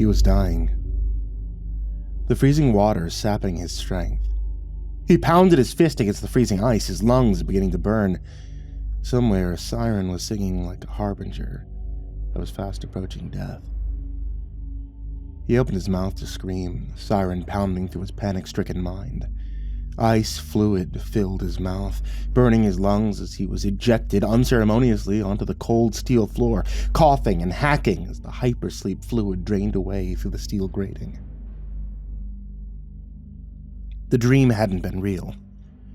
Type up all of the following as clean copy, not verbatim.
was dying. The freezing water sapping his strength. He pounded his fist against the freezing ice, his lungs beginning to burn. Somewhere, a siren was singing like a harbinger that was fast approaching death. He opened his mouth to scream, the siren pounding through his panic-stricken mind. Ice fluid filled his mouth, burning his lungs as he was ejected unceremoniously onto the cold steel floor, coughing and hacking as the hypersleep fluid drained away through the steel grating. The dream hadn't been real,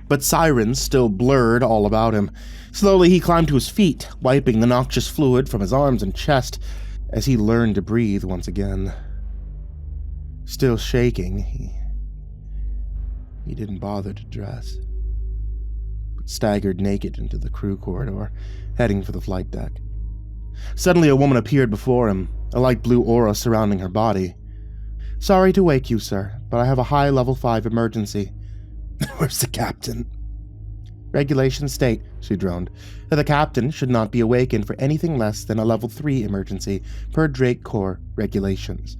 but sirens still blurred all about him. Slowly he climbed to his feet, wiping the noxious fluid from his arms and chest as he learned to breathe once again. Still shaking, he didn't bother to dress, but staggered naked into the crew corridor, heading for the flight deck. Suddenly a woman appeared before him, a light blue aura surrounding her body. "Sorry to wake you, sir, but I have a high level 5 emergency." "Where's the captain?" "Regulations state," she droned, "that the captain should not be awakened for anything less than a level 3 emergency, per Drake Corps regulations."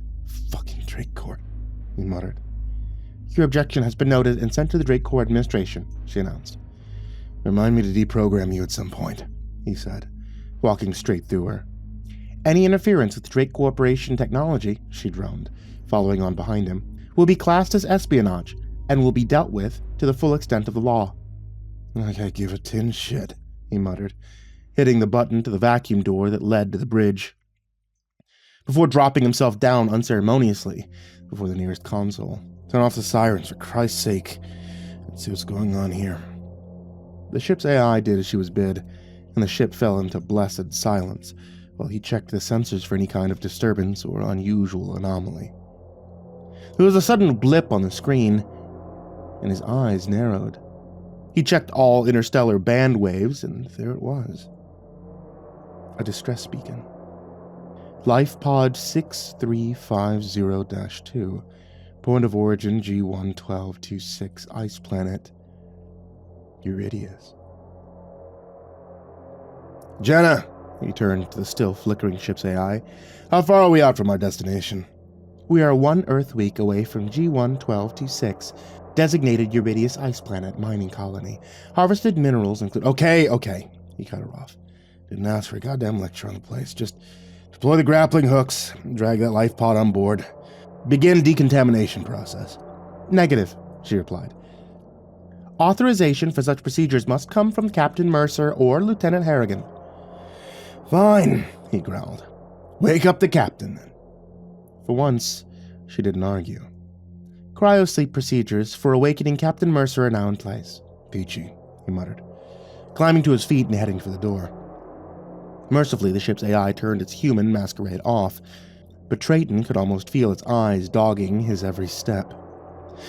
"Fucking Drake Corps," he muttered. "Your objection has been noted and sent to the Drake Corps administration," she announced. "Remind me to deprogram you at some point," he said, walking straight through her. "Any interference with Drake Corporation technology," she droned, following on behind him, "will be classed as espionage and will be dealt with to the full extent of the law." "I give a tin shit," he muttered, hitting the button to the vacuum door that led to the bridge, before dropping himself down unceremoniously before the nearest console. "Turn off the sirens, for Christ's sake. Let's see what's going on here." The ship's AI did as she was bid, and the ship fell into blessed silence while he checked the sensors for any kind of disturbance or unusual anomaly. There was a sudden blip on the screen, and his eyes narrowed. He checked all interstellar band waves, and there it was. A distress beacon. Life Pod 6350-2. Point of origin G11226, ice planet Uridious. "Jenna," he turned to the still flickering ship's AI. "How far are we out from our destination?" "We are 1 Earth week away from G11226, designated Uridious ice planet mining colony. Harvested minerals include—" Okay, he cut her off. "Didn't ask for a goddamn lecture on the place. Just deploy the grappling hooks, drag that life pod on board. Begin decontamination process." "Negative," she replied. "Authorization for such procedures must come from Captain Mercer or Lieutenant Harrigan." "Fine," he growled. "Wake up the captain, then." For once, she didn't argue. "Cryosleep procedures for awakening Captain Mercer are now in place." "Peachy," he muttered, climbing to his feet and heading for the door. Mercifully, the ship's AI turned its human masquerade off, but Trayton could almost feel its eyes dogging his every step.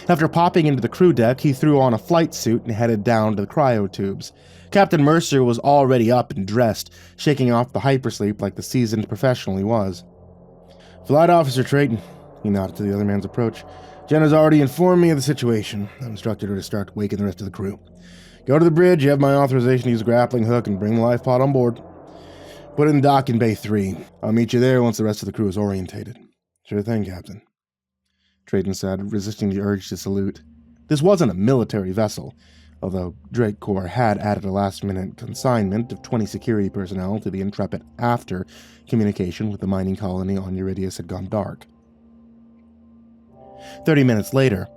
After popping into the crew deck, he threw on a flight suit and headed down to the cryo tubes. Captain Mercer was already up and dressed, shaking off the hypersleep like the seasoned professional he was. "Flight Officer Trayton," he nodded to the other man's approach. "Jenna's already informed me of the situation. I've instructed her to start waking the rest of the crew. Go to the bridge, you have my authorization to use a grappling hook, and bring the life pod on board. Put it in dock in Bay 3. I'll meet you there once the rest of the crew is orientated." "Sure thing, Captain," Trayton said, resisting the urge to salute. This wasn't a military vessel, although Drake Corps had added a last-minute consignment of 20 security personnel to the Intrepid after communication with the mining colony on Uridious had gone dark. 30 minutes later,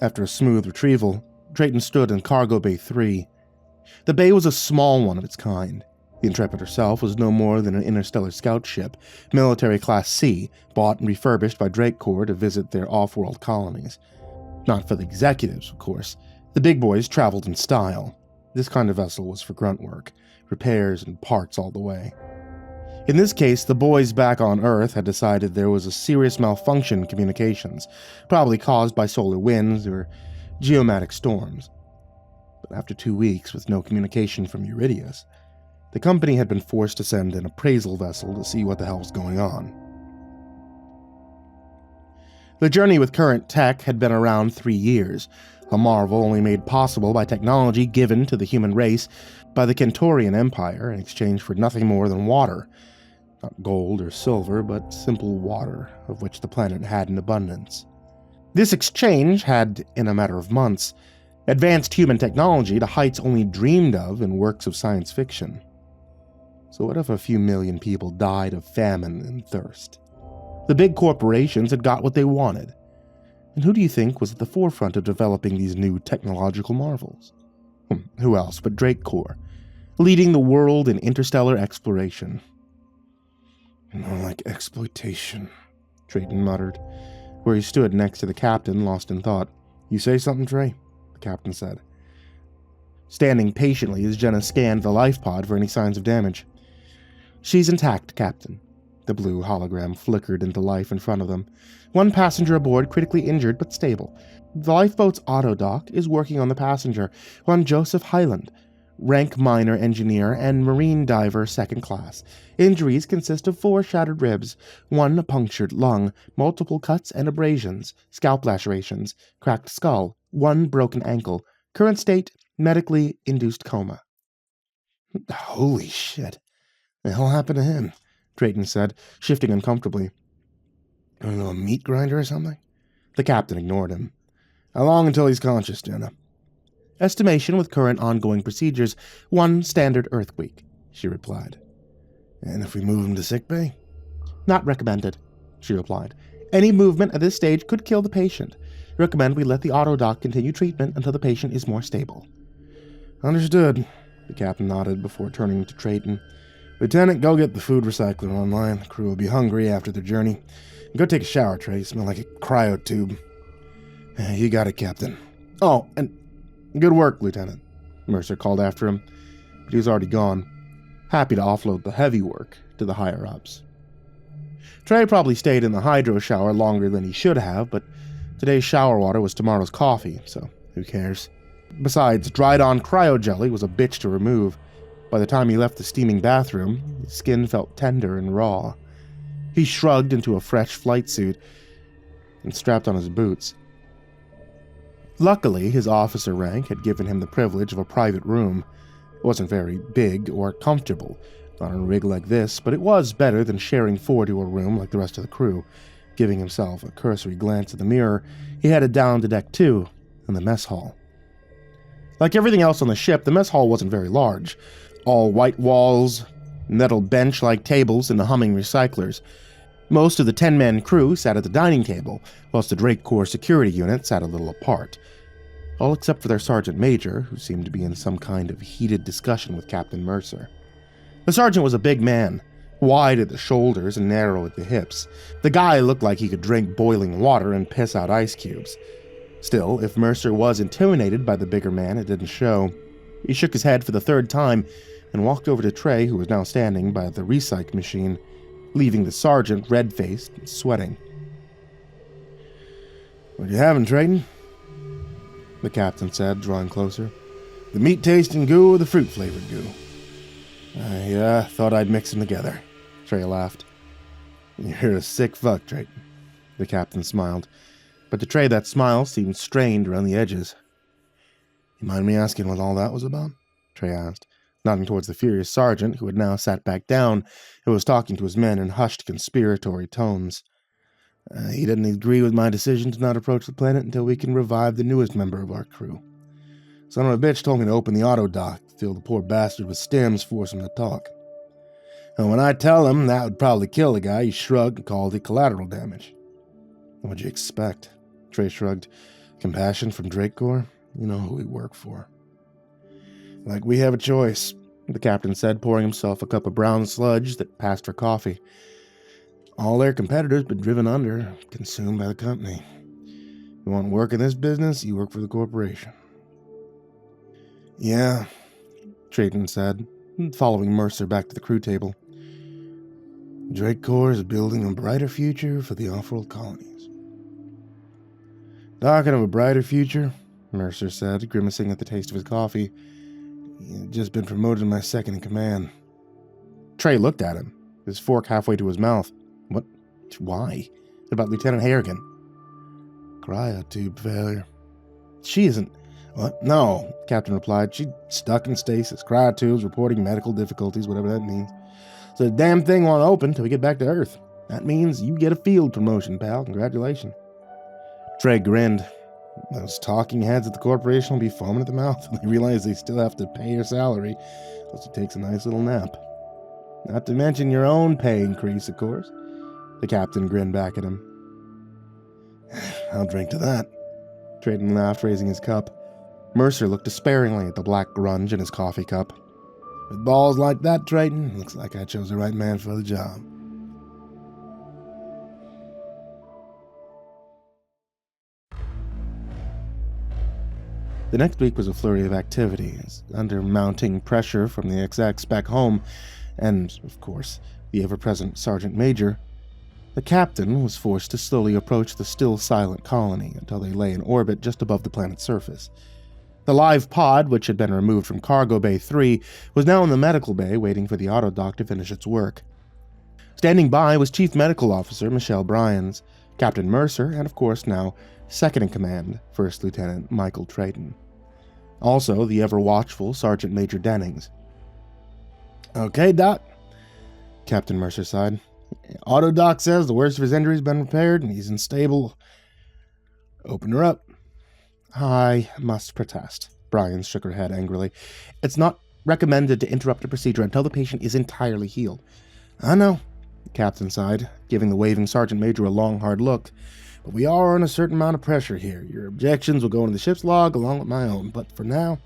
after a smooth retrieval, Trayton stood in Cargo Bay 3. The bay was a small one of its kind. The Intrepid herself was no more than an interstellar scout ship, military class C, bought and refurbished by Drake Corps to visit their off-world colonies. Not for the executives, of course. The big boys traveled in style. This kind of vessel was for grunt work, repairs and parts all the way. In this case, the boys back on Earth had decided there was a serious malfunction in communications, probably caused by solar winds or geomatic storms. But after 2 weeks with no communication from Uridious, the company had been forced to send an appraisal vessel to see what the hell was going on. The journey with current tech had been around 3 years, a marvel only made possible by technology given to the human race by the Kentorian Empire in exchange for nothing more than water. Not gold or silver, but simple water, of which the planet had an abundance. This exchange had, in a matter of months, advanced human technology to heights only dreamed of in works of science fiction. So what if a few million people died of famine and thirst? The big corporations had got what they wanted. And who do you think was at the forefront of developing these new technological marvels? Who else but Drake Corps, leading the world in interstellar exploration. More like exploitation, Drayton muttered, where he stood next to the captain, lost in thought. You say something, Trey? The captain said, standing patiently as Jenna scanned the life pod for any signs of damage. She's intact, Captain. The blue hologram flickered into life in front of them. One passenger aboard critically injured but stable. The lifeboat's autodock is working on the passenger, one Joseph Hyland, rank minor engineer and marine diver second class. Injuries consist of 4 shattered ribs, 1 punctured lung, multiple cuts and abrasions, scalp lacerations, cracked skull, 1 broken ankle. Current state, medically induced coma. Holy shit. The hell happened to him? Drayton said, shifting uncomfortably. I don't know, a meat grinder or something? The captain ignored him. How long until he's conscious, Jenna? Estimation with current ongoing procedures, 1 standard earthquake, she replied. And if we move him to sickbay? Not recommended, she replied. Any movement at this stage could kill the patient. Recommend we let the autodock continue treatment until the patient is more stable. Understood, the captain nodded before turning to Drayton. Lieutenant, go get the food recycler online. The crew will be hungry after their journey. Go take a shower, Trey. You smell like a cryo tube. You got it, Captain. Oh, and good work, Lieutenant, Mercer called after him, but he was already gone, happy to offload the heavy work to the higher-ups. Trey probably stayed in the hydro shower longer than he should have, but today's shower water was tomorrow's coffee, so who cares? Besides, dried-on cryo jelly was a bitch to remove. By the time he left the steaming bathroom, his skin felt tender and raw. He shrugged into a fresh flight suit and strapped on his boots. Luckily, his officer rank had given him the privilege of a private room. It wasn't very big or comfortable, not on a rig like this, but it was better than sharing 4 to a room like the rest of the crew. Giving himself a cursory glance at the mirror, he headed down to Deck 2 in the mess hall. Like everything else on the ship, the mess hall wasn't very large. All white walls, metal bench-like tables, and the humming recyclers. Most of the 10-man crew sat at the dining table, whilst the Drake Corps security unit sat a little apart. All except for their sergeant major, who seemed to be in some kind of heated discussion with Captain Mercer. The sergeant was a big man, wide at the shoulders and narrow at the hips. The guy looked like he could drink boiling water and piss out ice cubes. Still, if Mercer was intimidated by the bigger man, it didn't show. He shook his head for the 3rd time and walked over to Trey, who was now standing by the recyc machine, leaving the sergeant red-faced and sweating. What you having, Drayton? The captain said, drawing closer. The meat-tasting goo or the fruit-flavored goo? I thought I'd mix them together, Trey laughed. You're a sick fuck, Drayton. The captain smiled, but to Trey that smile seemed strained around the edges. You mind me asking what all that was about? Trey asked, nodding towards the furious sergeant, who had now sat back down and was talking to his men in hushed, conspiratory tones. He didn't agree with my decision to not approach the planet until we can revive the newest member of our crew. Son of a bitch told me to open the auto dock, fill the poor bastard with stims, force him to talk. And when I tell him that would probably kill the guy, he shrugged and called it collateral damage. What'd you expect? Trey shrugged. Compassion from Drake Corps? You know who we work for. Like we have a choice, the captain said, pouring himself a cup of brown sludge that passed for coffee. All their competitors been driven under, consumed by the company. You want to work in this business, you work for the corporation. Yeah, Drayton said, following Mercer back to the crew table. Drake Corps is building a brighter future for the off-world colonies. Talking of a brighter future, Mercer said, grimacing at the taste of his coffee. You've just been promoted to my second in command. Trey looked at him, his fork halfway to his mouth. What? Why? What about Lieutenant Harrigan? Cryotube failure. She isn't. What? No, the captain replied. She's stuck in stasis. Cryotubes reporting medical difficulties, whatever that means. So the damn thing won't open till we get back to Earth. That means you get a field promotion, pal. Congratulations. Trey grinned. Those talking heads at the corporation will be foaming at the mouth when they realize they still have to pay your salary, unless he takes a nice little nap. Not to mention your own pay increase, of course. The captain grinned back at him. I'll drink to that. Trayton laughed, raising his cup. Mercer looked despairingly at the black grunge in his coffee cup. With balls like that, Trayton, looks like I chose the right man for the job. The next week was a flurry of activities, under mounting pressure from the execs back home, and, of course, the ever-present Sergeant Major. The captain was forced to slowly approach the still silent colony until they lay in orbit just above the planet's surface. The live pod, which had been removed from Cargo Bay 3, was now in the medical bay waiting for the autodock to finish its work. Standing by was Chief Medical Officer Michelle Bryans, Captain Mercer, and of course now Second-in-Command, First Lieutenant Michael Trayton. Also the ever-watchful Sergeant Major Dennings. "Okay, Doc," Captain Mercer sighed. "Autodoc says the worst of his injury has been repaired and he's in stable. Open her up." "I must protest." Bryans shook her head angrily. "It's not recommended to interrupt a procedure until the patient is entirely healed." "I know," the captain sighed, giving the waving Sergeant Major a long, hard look. "But we are under a certain amount of pressure here. Your objections will go into the ship's log along with my own. But for now,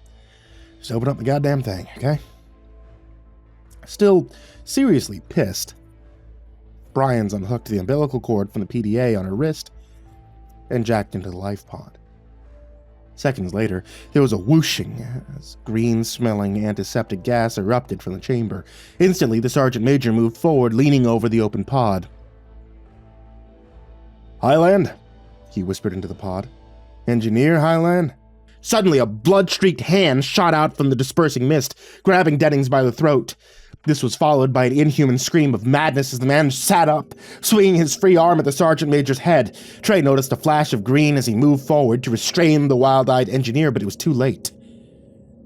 just open up the goddamn thing, okay?" Still seriously pissed, Bryans unhooked the umbilical cord from the PDA on her wrist and jacked into the life pod. Seconds later, there was a whooshing as green-smelling antiseptic gas erupted from the chamber. Instantly, the Sergeant Major moved forward, leaning over the open pod. "Highland," he whispered into the pod. "Engineer Highland?" Suddenly, a blood-streaked hand shot out from the dispersing mist, grabbing Dennings by the throat. This was followed by an inhuman scream of madness as the man sat up, swinging his free arm at the Sergeant Major's head. Trey noticed a flash of green as he moved forward to restrain the wild-eyed engineer, but it was too late.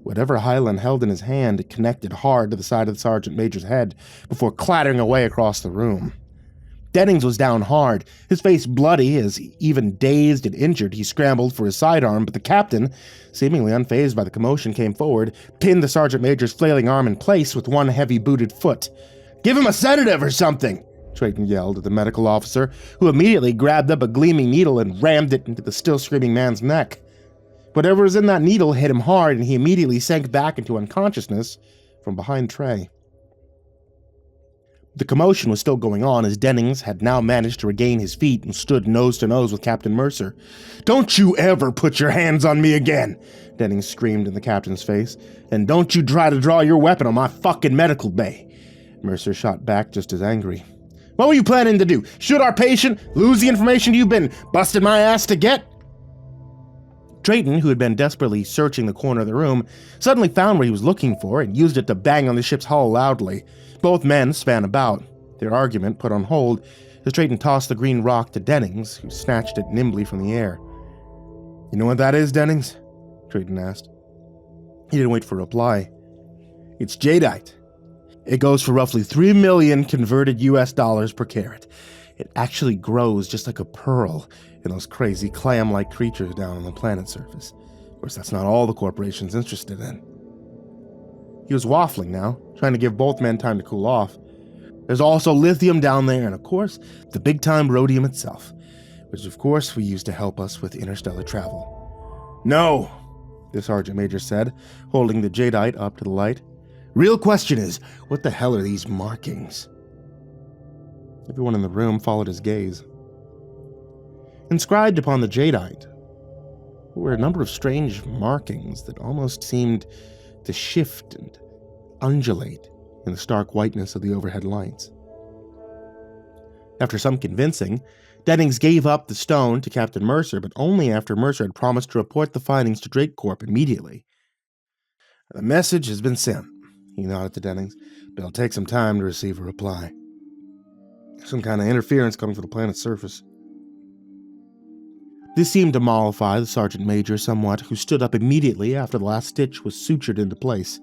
Whatever Highland held in his hand, it connected hard to the side of the Sergeant Major's head before clattering away across the room. Dennings was down hard, his face bloody as, even dazed and injured, he scrambled for his sidearm, but the captain, seemingly unfazed by the commotion, came forward, pinned the Sergeant Major's flailing arm in place with one heavy-booted foot. "Give him a sedative or something!" Trayton yelled at the medical officer, who immediately grabbed up a gleaming needle and rammed it into the still-screaming man's neck. Whatever was in that needle hit him hard, and he immediately sank back into unconsciousness from behind Trey. The commotion was still going on as Dennings had now managed to regain his feet and stood nose to nose with Captain Mercer. "Don't you ever put your hands on me again!" Dennings screamed in the captain's face. "And don't you try to draw your weapon on my fucking medical bay!" Mercer shot back just as angry. "What were you planning to do? Shoot our patient? Lose the information you've been busting my ass to get?" Trayton, who had been desperately searching the corner of the room, suddenly found what he was looking for and used it to bang on the ship's hull loudly. Both men span about, their argument put on hold as Trayton tossed the green rock to Dennings, who snatched it nimbly from the air. "You know what that is, Dennings?" Trayton asked. He didn't wait for a reply. "It's jadeite. It goes for roughly 3 million converted US dollars per carat. It actually grows just like a pearl in those crazy clam-like creatures down on the planet's surface. Of course, that's not all the corporation's interested in." He was waffling now, trying to give both men time to cool off. "There's also lithium down there, and of course, the big-time rhodium itself, which of course we use to help us with interstellar travel." "No," the Sergeant Major said, holding the jadeite up to the light. "Real question is, what the hell are these markings?" Everyone in the room followed his gaze. Inscribed upon the jadeite were a number of strange markings that almost seemed to shift and undulate in the stark whiteness of the overhead lights. After some convincing, Dennings gave up the stone to Captain Mercer, but only after Mercer had promised to report the findings to Drake Corp immediately. "The message has been sent," he nodded to Dennings, "but it'll take some time to receive a reply. Some kind of interference coming from the planet's surface." This seemed to mollify the Sergeant Major somewhat, who stood up immediately after the last stitch was sutured into place.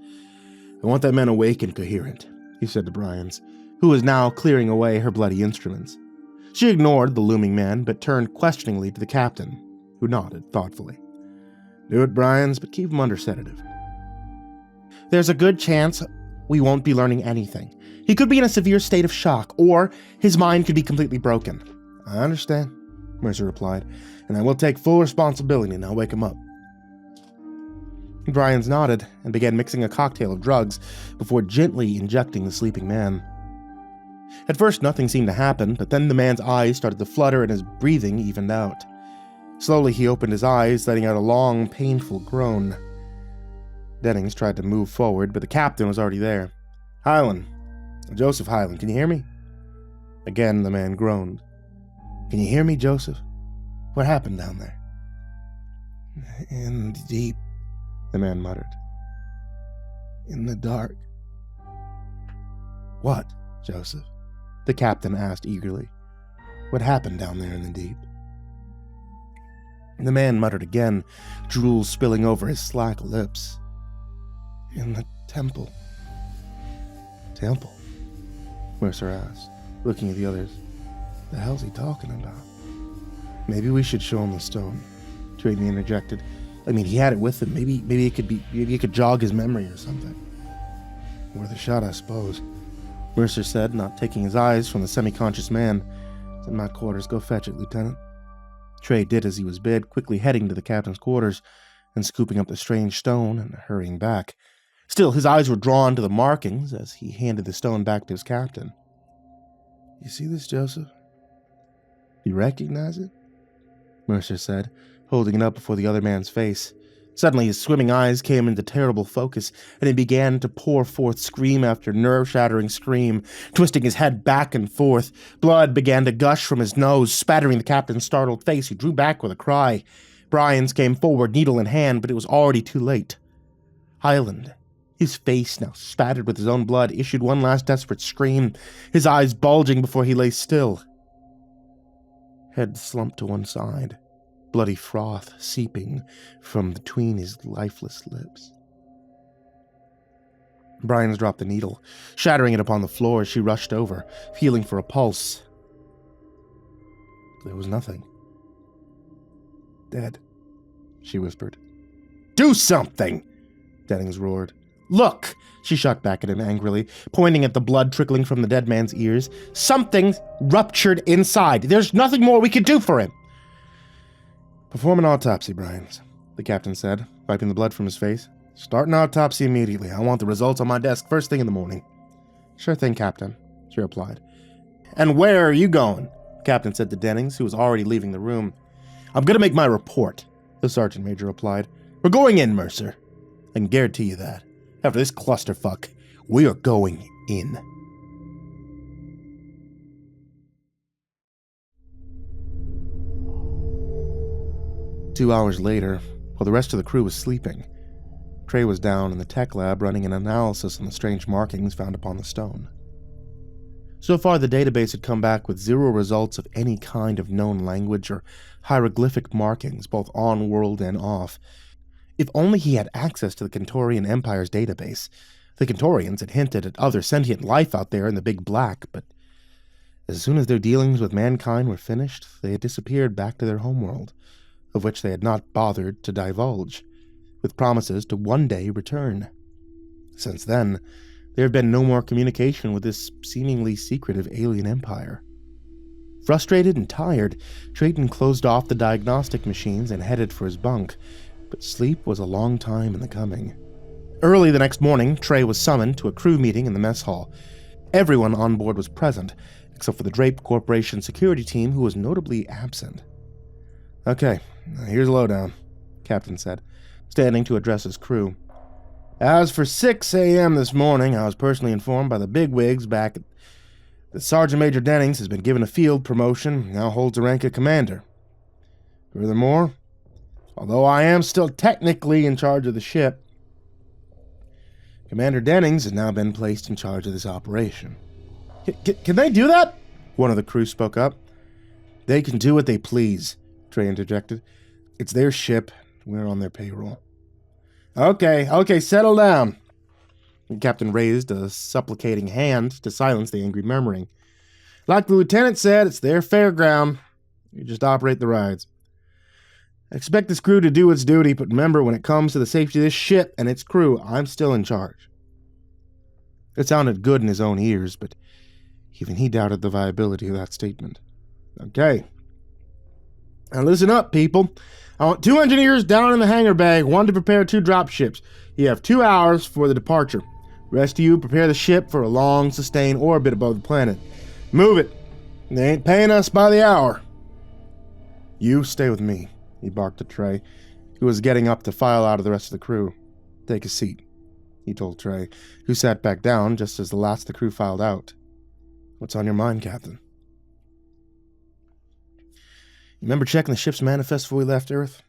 "I want that man awake and coherent," he said to Bryans, who was now clearing away her bloody instruments. She ignored the looming man, but turned questioningly to the captain, who nodded thoughtfully. Do it, Bryans, but keep him under sedative. There's a good chance we won't be learning anything. He could be in a severe state of shock, or his mind could be completely broken. I understand, Mercer replied, and I will take full responsibility and I'll wake him up. Bryans nodded and began mixing a cocktail of drugs before gently injecting the sleeping man. At first, nothing seemed to happen, but then the man's eyes started to flutter and his breathing evened out. Slowly, he opened his eyes, letting out a long, painful groan. Dennings tried to move forward, but the captain was already there. Hyland. Joseph Hyland, can you hear me? Again, the man groaned. Can you hear me, Joseph? What happened down there? In the deep, the man muttered. In the dark. What, Joseph? The captain asked eagerly. What happened down there in the deep? The man muttered again, drool spilling over his slack lips. In the temple. Temple? Mercer asked, looking at the others. The hell's he talking about? Maybe we should show him the stone, Trady interjected. I mean, he had it with him. Maybe it could jog his memory or something. Worth a shot, I suppose, Mercer said, not taking his eyes from the semi-conscious man. It's in my quarters. Go fetch it, Lieutenant. Trey did as he was bid, quickly heading to the captain's quarters and scooping up the strange stone and hurrying back. Still, his eyes were drawn to the markings as he handed the stone back to his captain. You see this, Joseph? You recognize it? Mercer said, holding it up before the other man's face. Suddenly, his swimming eyes came into terrible focus, and he began to pour forth scream after nerve-shattering scream, twisting his head back and forth. Blood began to gush from his nose, spattering the captain's startled face, who drew back with a cry. Bryans came forward, needle in hand, but it was already too late. Hyland, his face now spattered with his own blood, issued one last desperate scream, his eyes bulging before he lay still. Head slumped to one side, bloody froth seeping from between his lifeless lips. Bryans dropped the needle, shattering it upon the floor as she rushed over, feeling for a pulse. There was nothing. Dead, she whispered. Do something! Dennings roared. Look! She shot back at him angrily, pointing at the blood trickling from the dead man's ears. Something's ruptured inside. There's nothing more we could do for him. Perform an autopsy, Bryans, the captain said, wiping the blood from his face. Start an autopsy immediately. I want the results on my desk first thing in the morning. Sure thing, Captain, she replied. And where are you going? The captain said to Dennings, who was already leaving the room. I'm going to make my report, the sergeant major replied. We're going in, Mercer. I can guarantee you that. After this clusterfuck, we are going in. Two hours later, while the rest of the crew was sleeping, Trey was down in the tech lab running an analysis on the strange markings found upon the stone. So far, the database had come back with 0 results of any kind of known language or hieroglyphic markings, both on-world and off. If only he had access to the Cantorian Empire's database. The Cantorians had hinted at other sentient life out there in the Big Black, but as soon as their dealings with mankind were finished, they had disappeared back to their homeworld, of which they had not bothered to divulge, with promises to one day return. Since then, there had been no more communication with this seemingly secretive alien empire. Frustrated and tired, Trayton closed off the diagnostic machines and headed for his bunk, but sleep was a long time in the coming. Early the next morning, Trey was summoned to a crew meeting in the mess hall. Everyone on board was present, except for the Drape Corporation security team, who was notably absent. Okay, here's a lowdown, Captain said, standing to address his crew. As for 6 a.m. this morning, I was personally informed by the bigwigs back that Sergeant Major Dennings has been given a field promotion and now holds the rank of commander. Furthermore, although I am still technically in charge of the ship, Commander Dennings has now been placed in charge of this operation. Can they do that? One of the crew spoke up. They can do what they please, Trey interjected. It's their ship. We're on their payroll. Okay, settle down. The captain raised a supplicating hand to silence the angry murmuring. Like the lieutenant said, it's their fairground. You just operate the rides. I expect this crew to do its duty, but remember, when it comes to the safety of this ship and its crew, I'm still in charge. It sounded good in his own ears, but even he doubted the viability of that statement. Okay. Now listen up, people. I want 2 engineers down in the hangar bay, 1 to prepare 2 drop ships. You have 2 hours for the departure. The rest of you prepare the ship for a long, sustained orbit above the planet. Move it. They ain't paying us by the hour. You stay with me, he barked at Trey, who was getting up to file out of the rest of the crew. Take a seat, he told Trey, who sat back down just as the last of the crew filed out. What's on your mind, Captain? Remember checking the ship's manifest before we left Earth?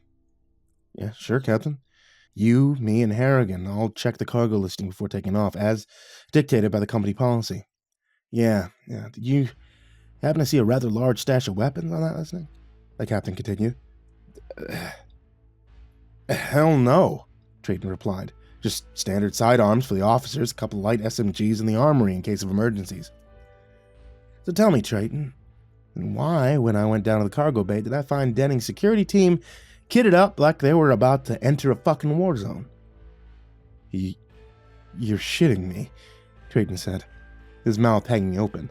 Yeah, sure, Captain. You, me, and Harrigan all checked the cargo listing before taking off, as dictated by the company policy. Yeah. Did you happen to see a rather large stash of weapons on that listing? The captain continued. Hell no, Trayton replied. Just standard sidearms for the officers, a couple light SMGs in the armory in case of emergencies. So tell me, Trayton, why, when I went down to the cargo bay, did I find Denning's security team kitted up like they were about to enter a fucking war zone? You're shitting me, Trayton said, his mouth hanging open.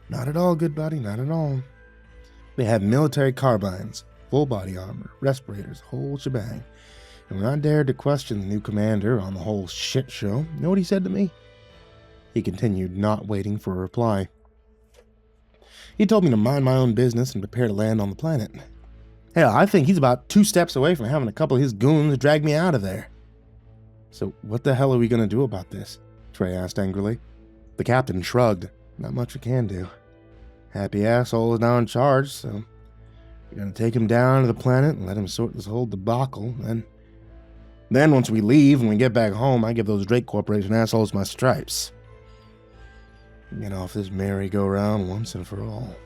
Not at all, good buddy, not at all. They had military carbines, full body armor, respirators, whole shebang. And when I dared to question the new commander on the whole shit show, you know what he said to me? He continued, not waiting for a reply. He told me to mind my own business and prepare to land on the planet. Hell, I think he's about 2 steps away from having a couple of his goons drag me out of there. So what the hell are we going to do about this? Trey asked angrily. The captain shrugged. Not much we can do. Happy asshole is now in charge, so we're going to take him down to the planet and let him sort this whole debacle. Then once we leave and we get back home, I give those Drake Corporation assholes my stripes. Get off this merry-go-round once and for all.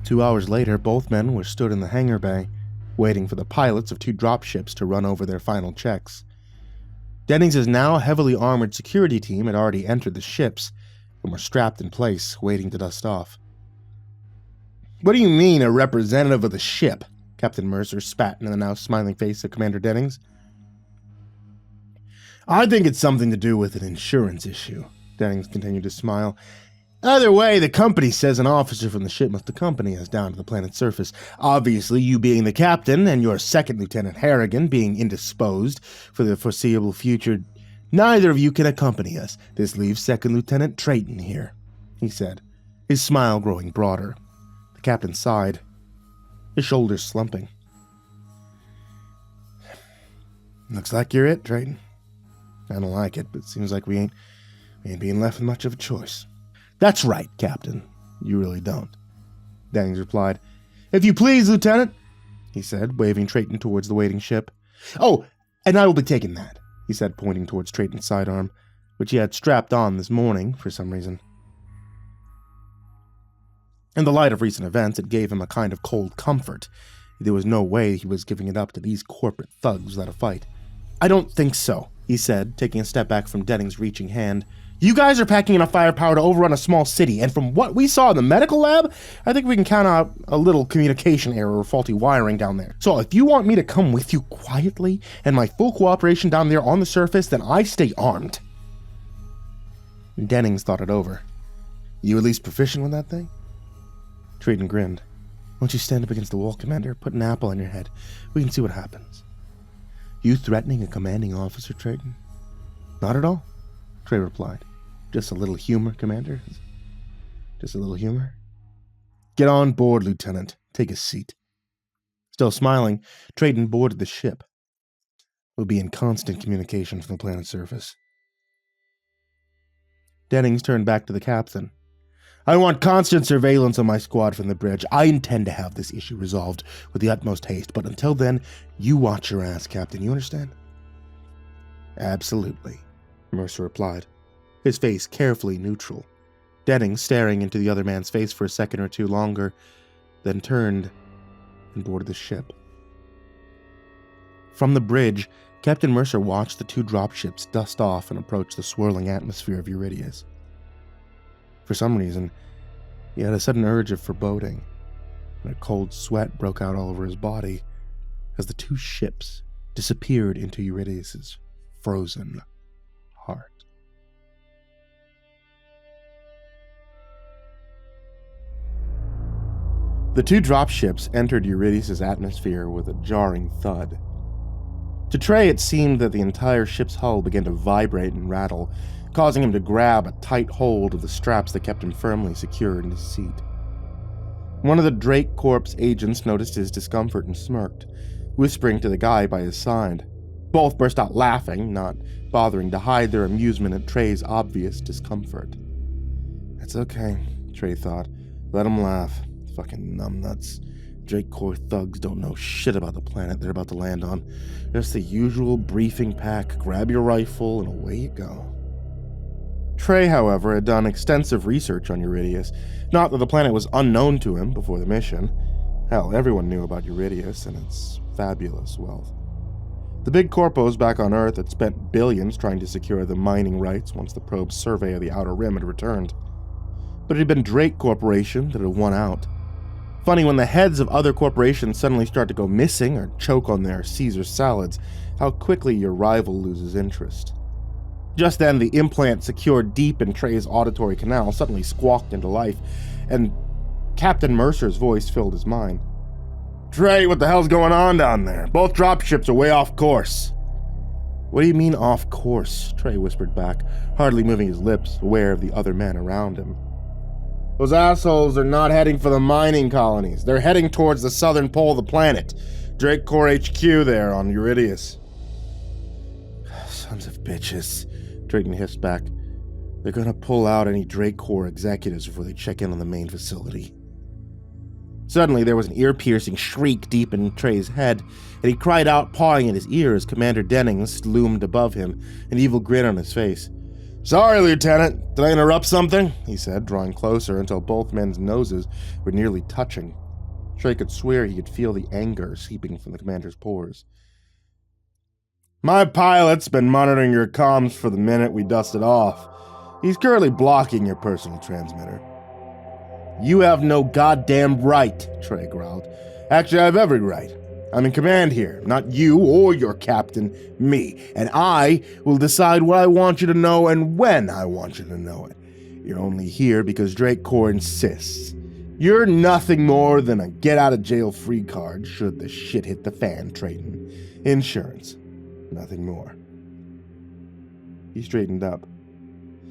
Two hours later, both men were stood in the hangar bay, waiting for the pilots of 2 dropships to run over their final checks. Dennings' now heavily armored security team had already entered the ships and were strapped in place, waiting to dust off. What do you mean, a representative of the ship? Captain Mercer spat into the now smiling face of Commander Dennings. I think it's something to do with an insurance issue, Dennings continued to smile. Either way, the company says an officer from the ship must accompany us down to the planet's surface. Obviously, you being the captain and your second Lieutenant Harrigan being indisposed for the foreseeable future, neither of you can accompany us. This leaves Second Lieutenant Trayton here, he said, his smile growing broader. The captain sighed, his shoulders slumping. Looks like you're it, Trayton. I don't like it, but it seems like we ain't being left with much of a choice. That's right, Captain. You really don't, Dennings replied. If you please, Lieutenant, he said, waving Trayton towards the waiting ship. Oh, and I will be taking that, he said, pointing towards Trayton's sidearm, which he had strapped on this morning for some reason. In the light of recent events, it gave him a kind of cold comfort. There was no way he was giving it up to these corporate thugs without a fight. I don't think so, he said, taking a step back from Dennings' reaching hand. You guys are packing enough firepower to overrun a small city, and from what we saw in the medical lab, I think we can count out a little communication error or faulty wiring down there. So if you want me to come with you quietly and my full cooperation down there on the surface, then I stay armed. Dennings thought it over. You at least proficient with that thing? Trayton grinned. Why don't you stand up against the wall, Commander? Put an apple on your head. We can see what happens. You threatening a commanding officer, Trayton? Not at all, Trey replied. Just a little humor, Commander. Just a little humor. Get on board, Lieutenant. Take a seat. Still smiling, Trayton boarded the ship. We'll be in constant communication from the planet's surface. Dennings turned back to the captain. I want constant surveillance on my squad from the bridge. I intend to have this issue resolved with the utmost haste, but until then, you watch your ass, Captain. You understand? Absolutely, Mercer replied, his face carefully neutral. Dennings staring into the other man's face for a second or two longer, then turned and boarded the ship. From the bridge, Captain Mercer watched the 2 dropships dust off and approach the swirling atmosphere of Uridious. For some reason, he had a sudden urge of foreboding, and a cold sweat broke out all over his body as the 2 ships disappeared into Uridious' frozen heart. The 2 dropships entered Uridious' atmosphere with a jarring thud. To Trey, it seemed that the entire ship's hull began to vibrate and rattle, causing him to grab a tight hold of the straps that kept him firmly secured in his seat. One of the Drake Corp's agents noticed his discomfort and smirked, whispering to the guy by his side. Both burst out laughing, not bothering to hide their amusement at Trey's obvious discomfort. It's okay, Trey thought. Let them laugh. Fucking numbnuts. Drake Corps thugs don't know shit about the planet they're about to land on. Just the usual briefing pack, grab your rifle, and away you go. Trey, however, had done extensive research on Uridious. Not that the planet was unknown to him before the mission. Hell, everyone knew about Uridious and its fabulous wealth. The big corpos back on Earth had spent billions trying to secure the mining rights once the probe's survey of the Outer Rim had returned. But it had been Drake Corporation that had won out. Funny, when the heads of other corporations suddenly start to go missing or choke on their Caesar salads, how quickly your rival loses interest. Just then, the implant secured deep in Trey's auditory canal suddenly squawked into life, and Captain Mercer's voice filled his mind. Trey, what the hell's going on down there? Both dropships are way off course. What do you mean off course? Trey whispered back, hardly moving his lips, aware of the other men around him. Those assholes are not heading for the mining colonies. They're heading towards the southern pole of the planet. Drake Corps HQ there on Uridious. Sons of bitches, Drayton hissed back. They're gonna pull out any Drake Corps executives before they check in on the main facility. Suddenly, there was an ear-piercing shriek deep in Trey's head, and he cried out, pawing at his ear as Commander Dennings loomed above him, an evil grin on his face. Sorry, Lieutenant. Did I interrupt something? He said, drawing closer until both men's noses were nearly touching. Trey could swear he could feel the anger seeping from the commander's pores. My pilot's been monitoring your comms for the minute we dusted off. He's currently blocking your personal transmitter. You have no goddamn right, Trey growled. Actually, I have every right. I'm in command here, not you or your captain, me. And I will decide what I want you to know and when I want you to know it. You're only here because Drake Corps insists. You're nothing more than a get-out-of-jail-free card should the shit hit the fan, Trayton. Insurance. Nothing more. He straightened up.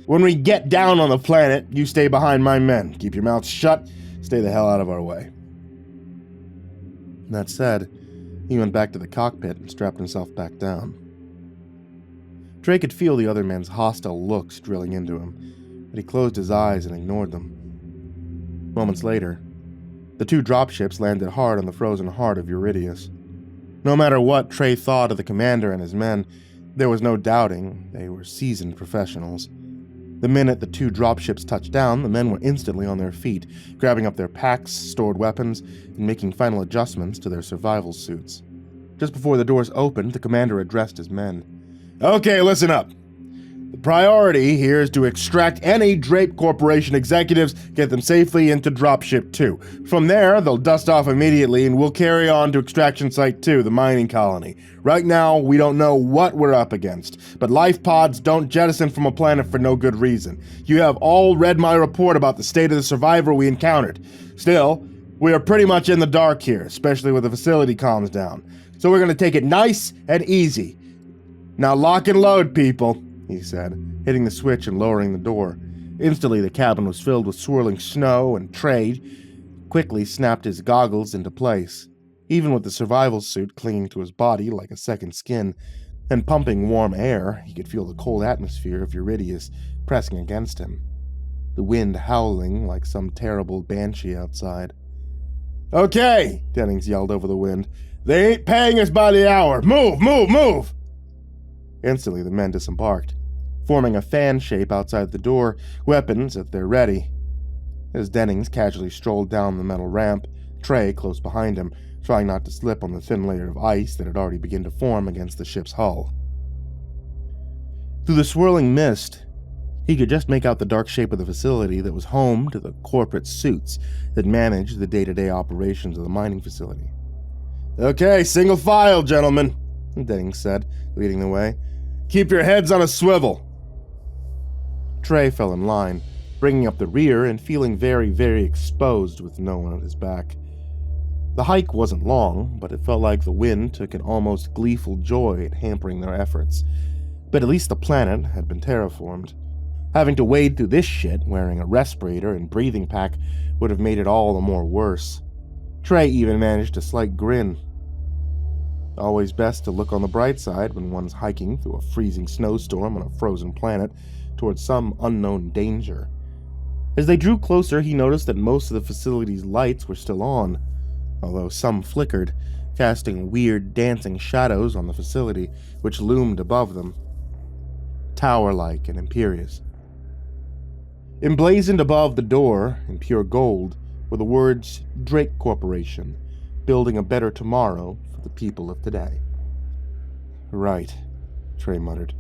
When we get down on the planet, you stay behind my men. Keep your mouth shut. Stay the hell out of our way. That said, he went back to the cockpit and strapped himself back down. Trey could feel the other man's hostile looks drilling into him, but he closed his eyes and ignored them. Moments later, the 2 dropships landed hard on the frozen heart of Uridious. No matter what Trey thought of the commander and his men, there was no doubting they were seasoned professionals. The minute the 2 dropships touched down, the men were instantly on their feet, grabbing up their packs, stored weapons, and making final adjustments to their survival suits. Just before the doors opened, the commander addressed his men. Okay, listen up. The priority here is to extract any Drake Corporation executives, get them safely into Dropship 2. From there, they'll dust off immediately, and we'll carry on to Extraction Site 2, the mining colony. Right now, we don't know what we're up against, but life pods don't jettison from a planet for no good reason. You have all read my report about the state of the survivor we encountered. Still, we are pretty much in the dark here, especially when the facility calms down. So we're going to take it nice and easy. Now lock and load, people, he said, hitting the switch and lowering the door. Instantly, the cabin was filled with swirling snow, and Trey quickly snapped his goggles into place. Even with the survival suit clinging to his body like a second skin and pumping warm air, he could feel the cold atmosphere of Uridious pressing against him, the wind howling like some terrible banshee outside. Okay, Dennings yelled over the wind. They ain't paying us by the hour. Move, move, move! Instantly, the men disembarked, forming a fan shape outside the door, weapons at their ready. As Dennings casually strolled down the metal ramp, Trey, close behind him, trying not to slip on the thin layer of ice that had already begun to form against the ship's hull. Through the swirling mist, he could just make out the dark shape of the facility that was home to the corporate suits that managed the day-to-day operations of the mining facility. "Okay, single file, gentlemen," Dennings said, leading the way. "Keep your heads on a swivel." Trey fell in line, bringing up the rear and feeling very, very exposed with no one at his back. The hike wasn't long, but it felt like the wind took an almost gleeful joy at hampering their efforts. But at least the planet had been terraformed. Having to wade through this shit wearing a respirator and breathing pack would have made it all the more worse. Trey even managed a slight grin. Always best to look on the bright side when one's hiking through a freezing snowstorm on a frozen planet towards some unknown danger. As they drew closer, he noticed that most of the facility's lights were still on, although some flickered, casting weird dancing shadows on the facility which loomed above them, tower-like and imperious. Emblazoned above the door, in pure gold, were the words Drake Corporation, building a better tomorrow for the people of today. "Right," Trey muttered.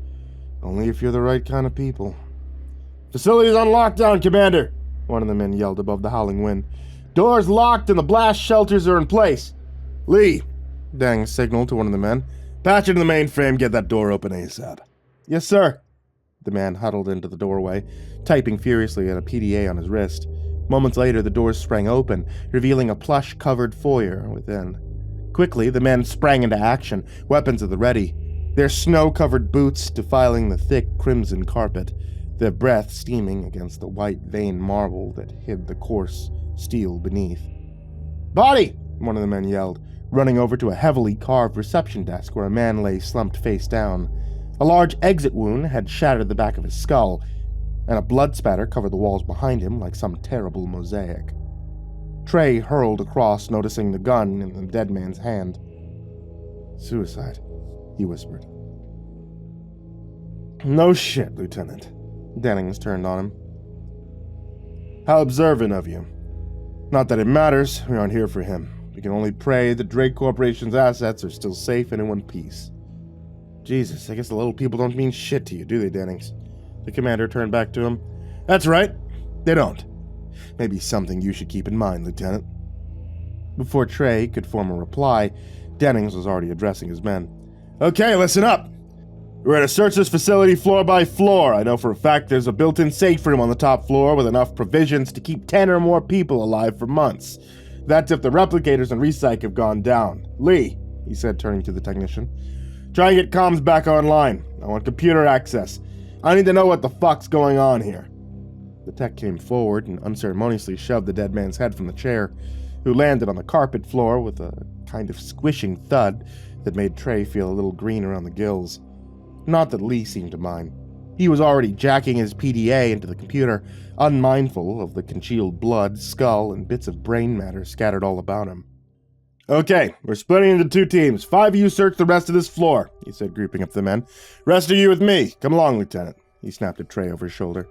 "Only if you're the right kind of people." "Facility's on lockdown, Commander," one of the men yelled above the howling wind. "Doors locked and the blast shelters are in place." "Lee," Dang signaled to one of the men. "Patch into the mainframe, get that door open ASAP." "Yes, sir." The man huddled into the doorway, typing furiously at a PDA on his wrist. Moments later, the doors sprang open, revealing a plush-covered foyer within. Quickly, the men sprang into action, weapons at the ready, their snow-covered boots defiling the thick crimson carpet, their breath steaming against the white veined marble that hid the coarse steel beneath. "Body!" one of the men yelled, running over to a heavily carved reception desk where a man lay slumped face down. A large exit wound had shattered the back of his skull, and a blood spatter covered the walls behind him like some terrible mosaic. Trey hurled across, noticing the gun in the dead man's hand. "Suicide," he whispered. "No shit, Lieutenant." Dennings turned on him. "How observant of you. Not that it matters, we aren't here for him. We can only pray that Drake Corporation's assets are still safe and in one piece." "Jesus, I guess the little people don't mean shit to you, do they, Dennings?" The commander turned back to him. "That's right, they don't. Maybe something you should keep in mind, Lieutenant." Before Trey could form a reply, Dennings was already addressing his men. "Okay, listen up. We're going to search this facility floor by floor. I know for a fact there's a built-in safe room on the top floor with enough provisions to keep 10 or more people alive for months. That's if the replicators and recyc have gone down. Lee," he said, turning to the technician, "try and get comms back online. I want computer access. I need to know what the fuck's going on here." The tech came forward and unceremoniously shoved the dead man's head from the chair, who landed on the carpet floor with a kind of squishing thud that made Trey feel a little green around the gills. Not that Lee seemed to mind. He was already jacking his PDA into the computer, unmindful of the congealed blood, skull, and bits of brain matter scattered all about him. "Okay, we're splitting into 2 teams. 5 of you search the rest of this floor," he said, grouping up the men. "Rest of you with me. Come along, Lieutenant." He snapped at Trey over his shoulder.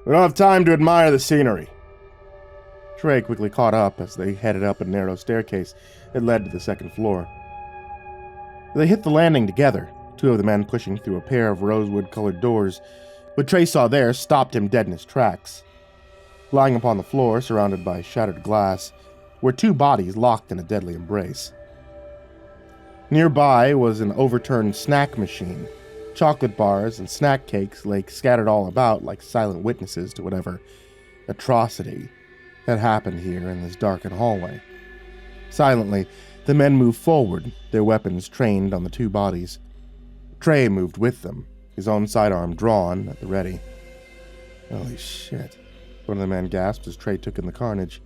"We don't have time to admire the scenery." Trey quickly caught up as they headed up a narrow staircase that led to the second floor. They hit the landing together, 2 of the men pushing through a pair of rosewood-colored doors. What Trey saw there stopped him dead in his tracks. Lying upon the floor, surrounded by shattered glass, were 2 bodies locked in a deadly embrace. Nearby was an overturned snack machine. Chocolate bars and snack cakes lay scattered all about like silent witnesses to whatever atrocity had happened here in this darkened hallway. Silently, the men moved forward, their weapons trained on the 2 bodies. Trey moved with them, his own sidearm drawn at the ready. "Holy shit," one of the men gasped as Trey took in the carnage.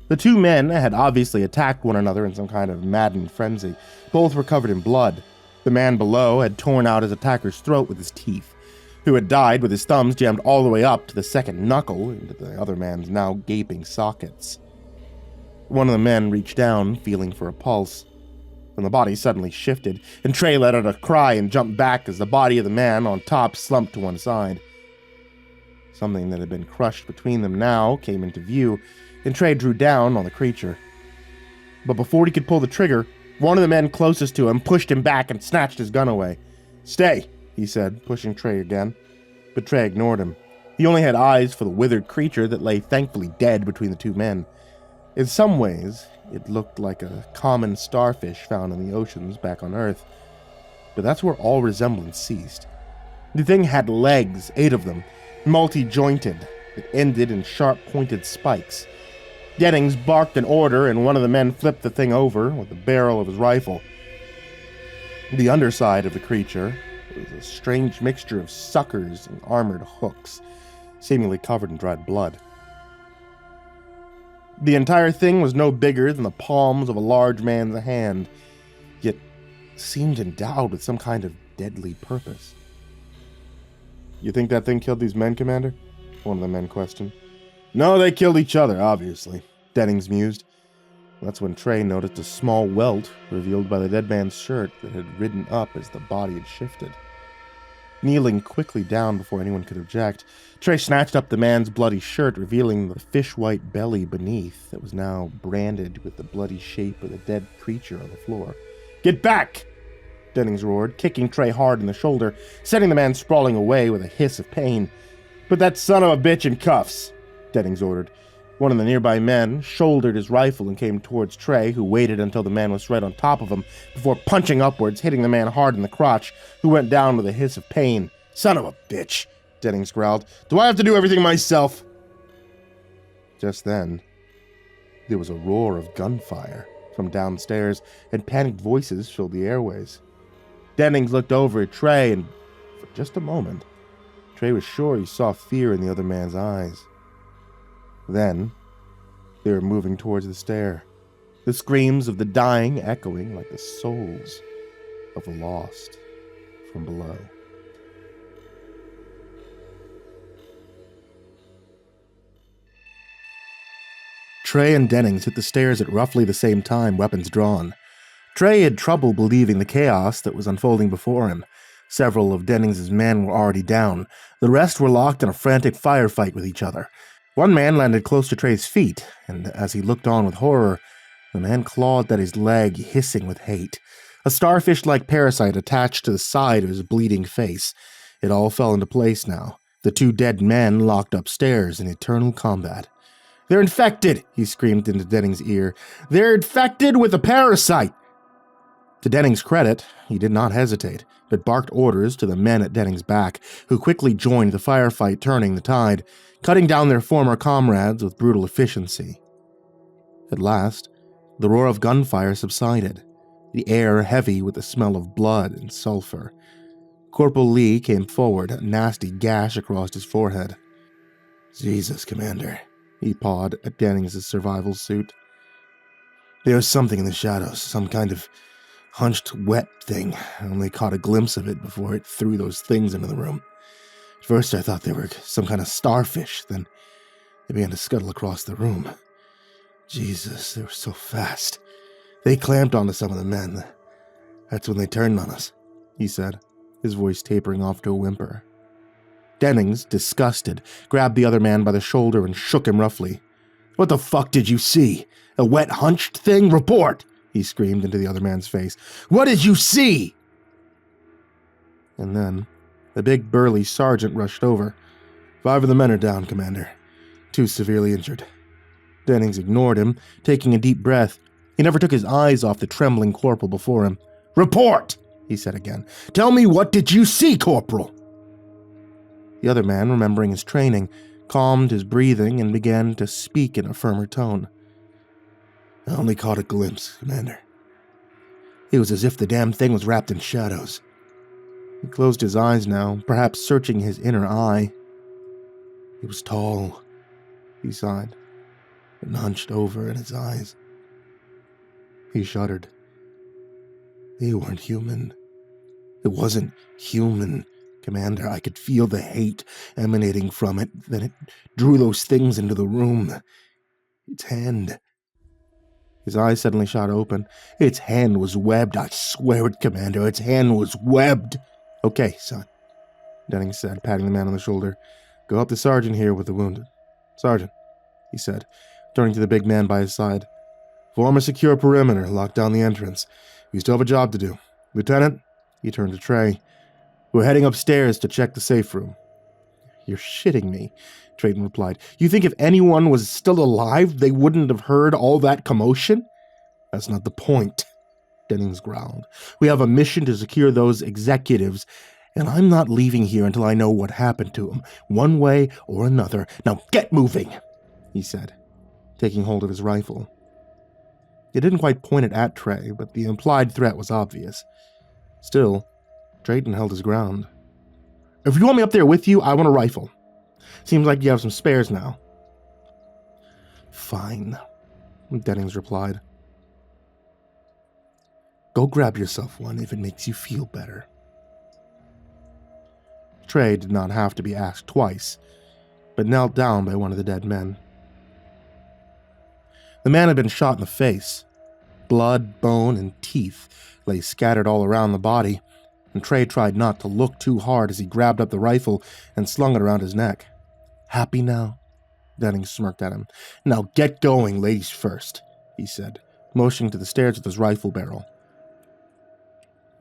The 2 men had obviously attacked one another in some kind of maddened frenzy. Both were covered in blood. The man below had torn out his attacker's throat with his teeth, who had died with his thumbs jammed all the way up to the second knuckle into the other man's now gaping sockets. One of the men reached down, feeling for a pulse. Then the body suddenly shifted, and Trey let out a cry and jumped back as the body of the man on top slumped to one side. Something that had been crushed between them now came into view, and Trey drew down on the creature. But before he could pull the trigger, one of the men closest to him pushed him back and snatched his gun away. "Stay," he said, pushing Trey again. But Trey ignored him. He only had eyes for the withered creature that lay thankfully dead between the two men. In some ways, it looked like a common starfish found in the oceans back on Earth. But that's where all resemblance ceased. The thing had legs, 8 of them, multi-jointed, that ended in sharp-pointed spikes. Dennings barked an order, and one of the men flipped the thing over with the barrel of his rifle. The underside of the creature was a strange mixture of suckers and armored hooks, seemingly covered in dried blood. The entire thing was no bigger than the palms of a large man's hand, yet seemed endowed with some kind of deadly purpose. "You think that thing killed these men, Commander?" one of the men questioned. "No, they killed each other, obviously," Dennings mused. That's when Trey noticed a small welt revealed by the dead man's shirt that had ridden up as the body had shifted. Kneeling quickly down before anyone could object, Trey snatched up the man's bloody shirt, revealing the fish-white belly beneath that was now branded with the bloody shape of the dead creature on the floor. "Get back!" Dennings roared, kicking Trey hard in the shoulder, sending the man sprawling away with a hiss of pain. "Put that son of a bitch in cuffs," Dennings ordered. One of the nearby men shouldered his rifle and came towards Trey, who waited until the man was right on top of him before punching upwards, hitting the man hard in the crotch, who went down with a hiss of pain. "Son of a bitch," Dennings growled. "Do I have to do everything myself?" Just then, there was a roar of gunfire from downstairs, and panicked voices filled the airways. Dennings looked over at Trey, and for just a moment, Trey was sure he saw fear in the other man's eyes. Then, they were moving towards the stair, the screams of the dying echoing like the souls of the lost from below. Trey and Dennings hit the stairs at roughly the same time, weapons drawn. Trey had trouble believing the chaos that was unfolding before him. Several of Dennings' men were already down. The rest were locked in a frantic firefight with each other. One man landed close to Trey's feet, and as he looked on with horror, the man clawed at his leg, hissing with hate. A starfish-like parasite attached to the side of his bleeding face. It all fell into place now. The 2 dead men locked upstairs in eternal combat. "They're infected!" he screamed into Dennings' ear. "They're infected with a parasite!" To Dennings' credit, he did not hesitate, but barked orders to the men at Dennings' back, who quickly joined the firefight, turning the tide, cutting down their former comrades with brutal efficiency. At last, the roar of gunfire subsided, the air heavy with the smell of blood and sulfur. Corporal Lee came forward, a nasty gash across his forehead. "Jesus, Commander," he pawed at Dennings' survival suit. "There was something in the shadows, some kind of hunched wet thing. I only caught a glimpse of it before it threw those things into the room. At first I thought they were some kind of starfish, then they began to scuttle across the room. Jesus, they were so fast. They clamped onto some of the men. That's when they turned on us," he said, his voice tapering off to a whimper. Dennings, disgusted, grabbed the other man by the shoulder and shook him roughly. "What the fuck did you see? A wet hunched thing? Report!" he screamed into the other man's face. "What did you see?" And then, the big burly sergeant rushed over. "5 of the men are down, Commander. 2 severely injured." Dennings ignored him, taking a deep breath. He never took his eyes off the trembling corporal before him. "Report!" he said again. "Tell me, what did you see, Corporal?" The other man, remembering his training, calmed his breathing and began to speak in a firmer tone. "I only caught a glimpse, Commander. It was as if the damn thing was wrapped in shadows." He closed his eyes now, perhaps searching his inner eye. "It was tall," he sighed, and hunched over in his eyes. He shuddered. "They weren't human. It wasn't human, Commander. I could feel the hate emanating from it. Then it drew those things into the room. Its hand..." His eyes suddenly shot open. "Its hand was webbed. I swear it, Commander. Its hand was webbed." "Okay, son," Dennings said, patting the man on the shoulder. "Go help the sergeant here with the wounded." "Sergeant," he said, turning to the big man by his side. Form a secure perimeter, lock down the entrance. We still have a job to do. Lieutenant, he turned to Trey. We're heading upstairs to check the safe room. You're shitting me, Drayton replied. You think if anyone was still alive, they wouldn't have heard all that commotion? That's not the point, Dennings growled. We have a mission to secure those executives, and I'm not leaving here until I know what happened to them, one way or another. Now get moving, he said, taking hold of his rifle. He didn't quite point it at Trey, but the implied threat was obvious. Still, Drayton held his ground. If you want me up there with you, I want a rifle. Seems like you have some spares now. Fine, Dennings replied. Go grab yourself one if it makes you feel better. Trey did not have to be asked twice, but knelt down by one of the dead men. The man had been shot in the face. Blood, bone, and teeth lay scattered all around the body, and Trey tried not to look too hard as he grabbed up the rifle and slung it around his neck. Happy now? Dennings smirked at him. Now get going, ladies first, he said, motioning to the stairs with his rifle barrel.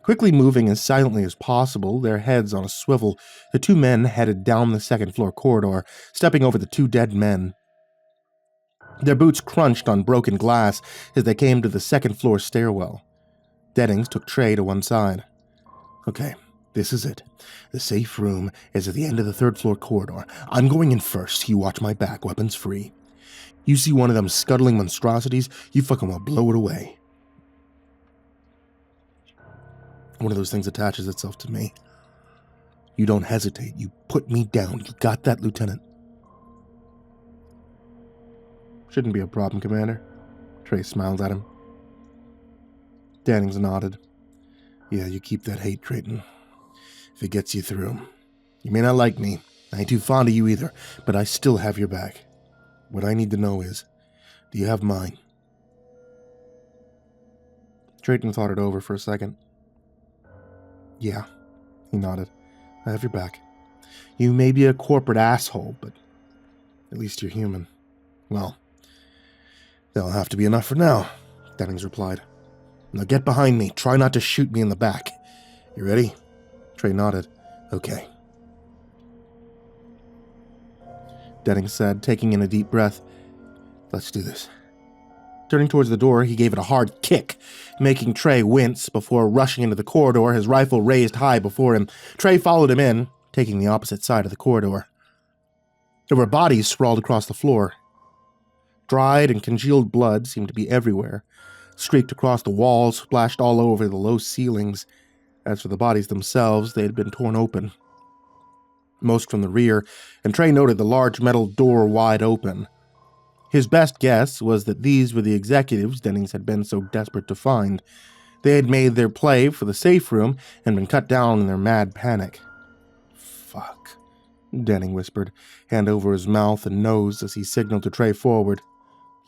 Quickly moving as silently as possible, their heads on a swivel, the two men headed down the second-floor corridor, stepping over the two dead men. Their boots crunched on broken glass as they came to the second-floor stairwell. Dennings took Trey to one side. Okay, this is it. The safe room is at the end of the third-floor corridor. I'm going in first. You watch my back, weapons free. You see one of them scuttling monstrosities, you fucking well blow it away. One of those things attaches itself to me. You don't hesitate. You put me down. You got that, Lieutenant? Shouldn't be a problem, Commander. Trey smiled at him. Dennings nodded. Yeah, you keep that hate, Drayton. If it gets you through. You may not like me. I ain't too fond of you either, but I still have your back. What I need to know is, do you have mine? Drayton thought it over for a second. Yeah, he nodded. I have your back. You may be a corporate asshole, but at least you're human. Well, that'll have to be enough for now, Dennings replied. Now get behind me. Try not to shoot me in the back. You ready? Trey nodded. Okay. Dennings said, taking in a deep breath. Let's do this. Turning towards the door, he gave it a hard kick, making Trey wince before rushing into the corridor, his rifle raised high before him. Trey followed him in, taking the opposite side of the corridor. There were bodies sprawled across the floor. Dried and congealed blood seemed to be everywhere, streaked across the walls, splashed all over the low ceilings. As for the bodies themselves, they had been torn open. Most from the rear, and Trey noted the large metal door wide open. His best guess was that these were the executives Dennings had been so desperate to find. They had made their play for the safe room and been cut down in their mad panic. Fuck, Dennings whispered, hand over his mouth and nose as he signaled to Trey forward.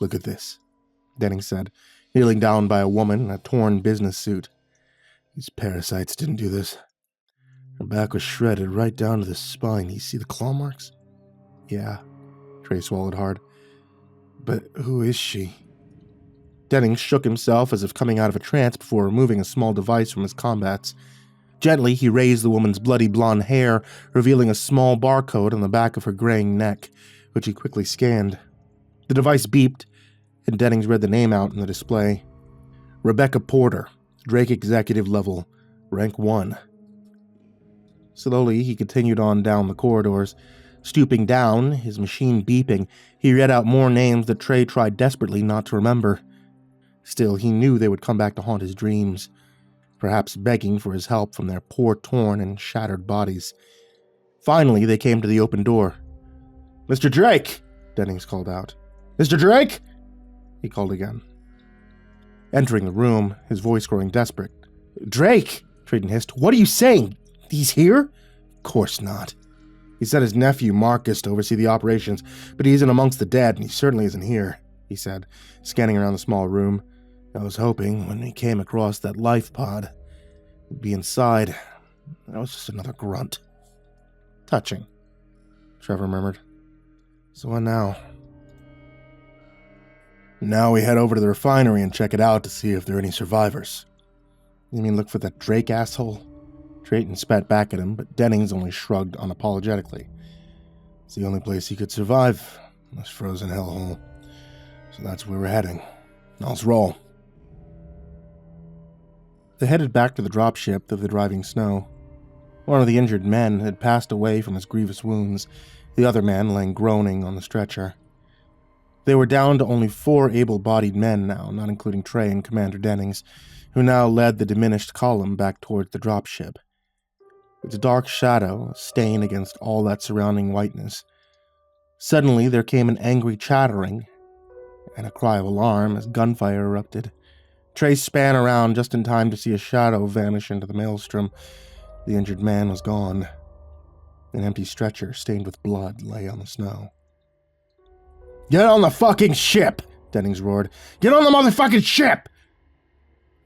Look at this, Dennings said, kneeling down by a woman in a torn business suit. These parasites didn't do this. Her back was shredded right down to the spine. You see the claw marks? Yeah, Trey swallowed hard. But who is she? Dennings shook himself as if coming out of a trance before removing a small device from his combats. Gently, he raised the woman's bloody blonde hair, revealing a small barcode on the back of her graying neck, which he quickly scanned. The device beeped, and Dennings read the name out in the display. Rebecca Porter, Drake Executive Level, Rank 1. Slowly, he continued on down the corridors. Stooping down, his machine beeping, he read out more names that Trey tried desperately not to remember. Still, he knew they would come back to haunt his dreams, perhaps begging for his help from their poor torn and shattered bodies. Finally, they came to the open door. Mr. Drake, Dennings called out. Mr. Drake? He called again. Entering the room, his voice growing desperate. Drake, Drayton hissed. What are you saying? He's here? Of course not. He sent his nephew, Marcus, to oversee the operations, but he isn't amongst the dead, and he certainly isn't here, he said, scanning around the small room. I was hoping, when we came across that life pod, we'd be inside. That was just another grunt. Touching, Trevor murmured. So what now? Now we head over to the refinery and check it out to see if there are any survivors. You mean look for that Drake asshole? Drayton spat back at him, but Dennings only shrugged unapologetically. It's the only place he could survive, this frozen hellhole. So that's where we're heading. Now let's roll. They headed back to the dropship through the driving snow. One of the injured men had passed away from his grievous wounds, the other man laying groaning on the stretcher. They were down to only 4 able-bodied men now, not including Trey and Commander Dennings, who now led the diminished column back towards the dropship. Its dark shadow, a stain against all that surrounding whiteness. Suddenly there came an angry chattering and a cry of alarm as gunfire erupted. Trey span around just in time to see a shadow vanish into the maelstrom. The injured man was gone. An empty stretcher stained with blood lay on the snow. "Get on the fucking ship!" Dennings roared. "Get on the motherfucking ship!"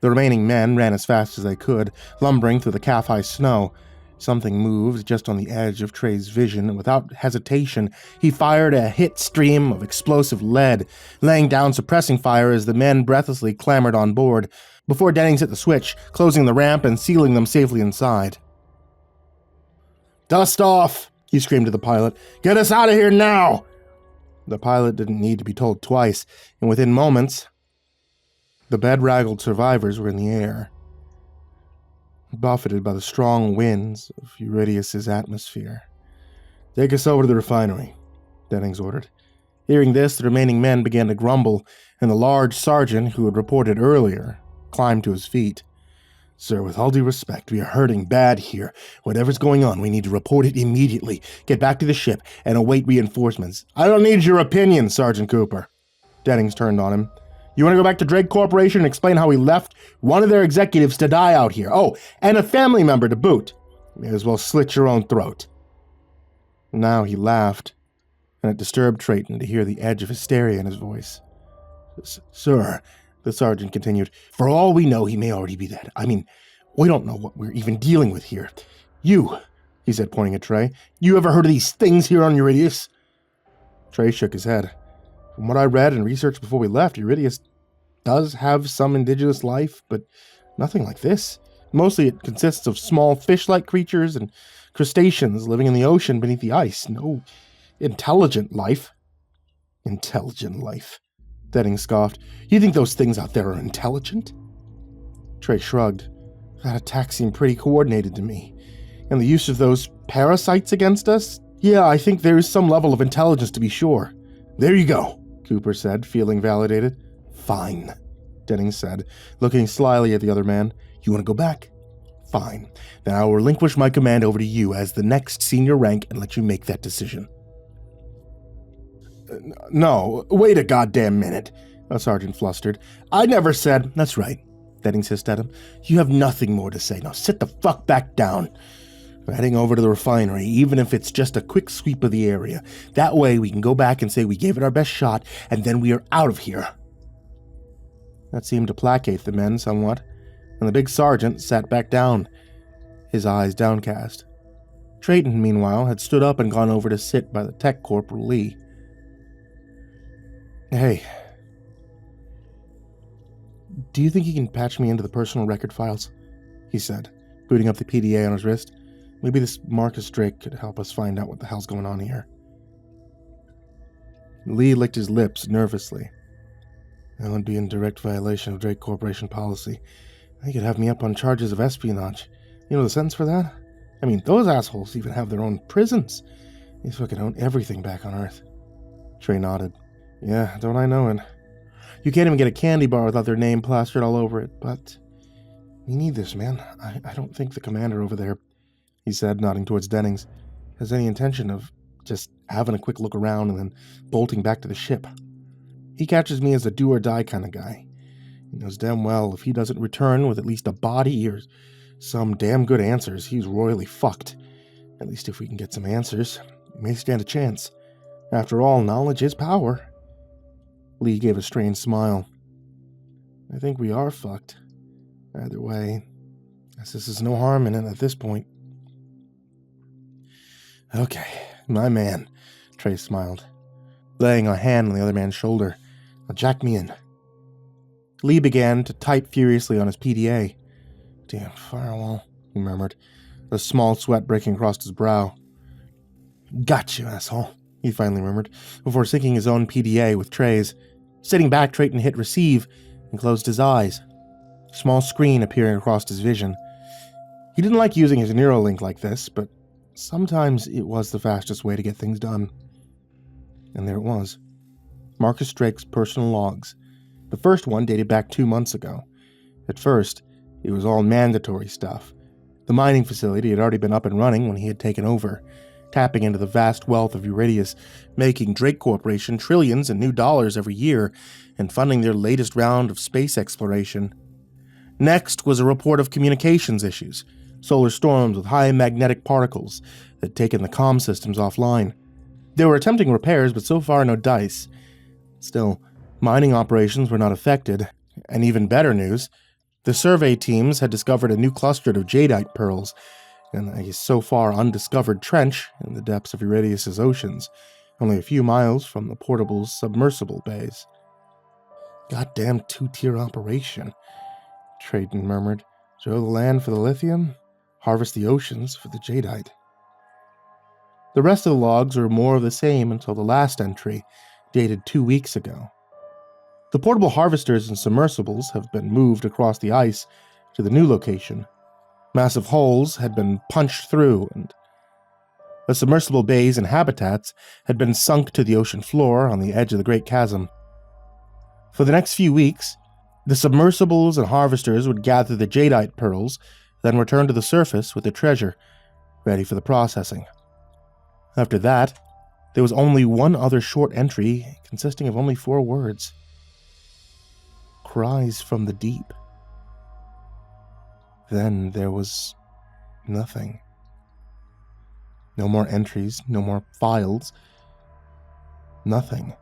The remaining men ran as fast as they could, lumbering through the calf-high snow. Something moved just on the edge of Trey's vision, and without hesitation, he fired a hit stream of explosive lead, laying down suppressing fire as the men breathlessly clambered on board, before Dennings hit the switch, closing the ramp and sealing them safely inside. "Dust off!" he screamed to the pilot. "Get us out of here now!" The pilot didn't need to be told twice, and within moments, the bedraggled survivors were in the air, buffeted by the strong winds of Uridious' atmosphere. "Take us over to the refinery," Dennings ordered. Hearing this, the remaining men began to grumble, and the large sergeant, who had reported earlier, climbed to his feet. "Sir, with all due respect, we are hurting bad here. Whatever's going on, we need to report it immediately. Get back to the ship and await reinforcements." "I don't need your opinion, Sergeant Cooper." Dennings turned on him. "You want to go back to Drake Corporation and explain how we left one of their executives to die out here? Oh, and a family member to boot. May as well slit your own throat." Now he laughed, and it disturbed Trayton to hear the edge of hysteria in his voice. "Sir," the sergeant continued, "for all we know, he may already be dead. I mean, we don't know what we're even dealing with here. You," he said, pointing at Trey, "you ever heard of these things here on Uridious?" Trey shook his head. "From what I read and researched before we left, Uridious does have some indigenous life, but nothing like this. Mostly it consists of small fish-like creatures and crustaceans living in the ocean beneath the ice. No intelligent life." "Intelligent life," Dennings scoffed. "You think those things out there are intelligent?" Trey shrugged. "That attack seemed pretty coordinated to me. And the use of those parasites against us? Yeah, I think there is some level of intelligence to be sure." "There you go," Cooper said, feeling validated. "Fine," Dennings said, looking slyly at the other man. "You want to go back? Fine. Then I will relinquish my command over to you as the next senior rank and let you make that decision." "No, wait a goddamn minute," a sergeant flustered. "I never said—" "That's right," Dennings hissed at him. "You have nothing more to say. Now sit the fuck back down. We're heading over to the refinery, even if it's just a quick sweep of the area. That way we can go back and say we gave it our best shot, and then we are out of here." That seemed to placate the men somewhat, and the big sergeant sat back down, his eyes downcast. Trayton, meanwhile, had stood up and gone over to sit by the tech Corporal Lee. "Hey, do you think you can patch me into the personal record files?" he said, booting up the PDA on his wrist. "Maybe this Marcus Drake could help us find out what the hell's going on here." Lee licked his lips nervously. "That would be in direct violation of Drake Corporation policy. They could have me up on charges of espionage. You know the sentence for that? I mean, those assholes even have their own prisons. They fucking own everything back on Earth." Trey nodded. "Yeah, don't I know it. You can't even get a candy bar without their name plastered all over it, but we need this, man. I don't think the commander over there," he said, nodding towards Dennings, "has any intention of just having a quick look around and then bolting back to the ship. He catches me as a do-or-die kind of guy. He knows damn well if he doesn't return with at least a body or some damn good answers, he's royally fucked. At least if we can get some answers, we may stand a chance. After all, knowledge is power." Lee gave a strange smile. "I think we are fucked. Either way, guess this is no harm in it at this point." "Okay, my man," Trey smiled, laying a hand on the other man's shoulder. Now jack me in. Lee began to type furiously on his PDA. Damn firewall, he murmured, a small sweat breaking across his brow. Got you, asshole, he finally murmured, before syncing his own PDA with Trey's. Sitting back, Drayton hit receive and closed his eyes. A small screen appearing across his vision. He didn't like using his Neuralink like this, but sometimes it was the fastest way to get things done. And there it was. Marcus Drake's personal logs. The first one dated back 2 months ago. At first, it was all mandatory stuff. The mining facility had already been up and running when he had taken over, tapping into the vast wealth of Uridious, making Drake Corporation trillions in new dollars every year, and funding their latest round of space exploration. Next was a report of communications issues, solar storms with high magnetic particles that had taken the comm systems offline. They were attempting repairs, but so far no dice. Still, mining operations were not affected, and even better news, the survey teams had discovered a new cluster of jadeite pearls in a so far undiscovered trench in the depths of Uridious' oceans, only a few miles from the portable's submersible base. Goddamn two-tier operation, Drayton murmured. Show the land for the lithium, harvest the oceans for the jadeite. The rest of the logs were more of the same until the last entry, dated 2 weeks ago. The portable harvesters and submersibles have been moved across the ice to the new location. Massive holes had been punched through, and the submersible bays and habitats had been sunk to the ocean floor on the edge of the Great Chasm. For the next few weeks, the submersibles and harvesters would gather the jadeite pearls, then return to the surface with the treasure, ready for the processing. After that, there was only one other short entry consisting of only 4 words. Cries from the deep. Then there was nothing. No more entries, no more files. Nothing.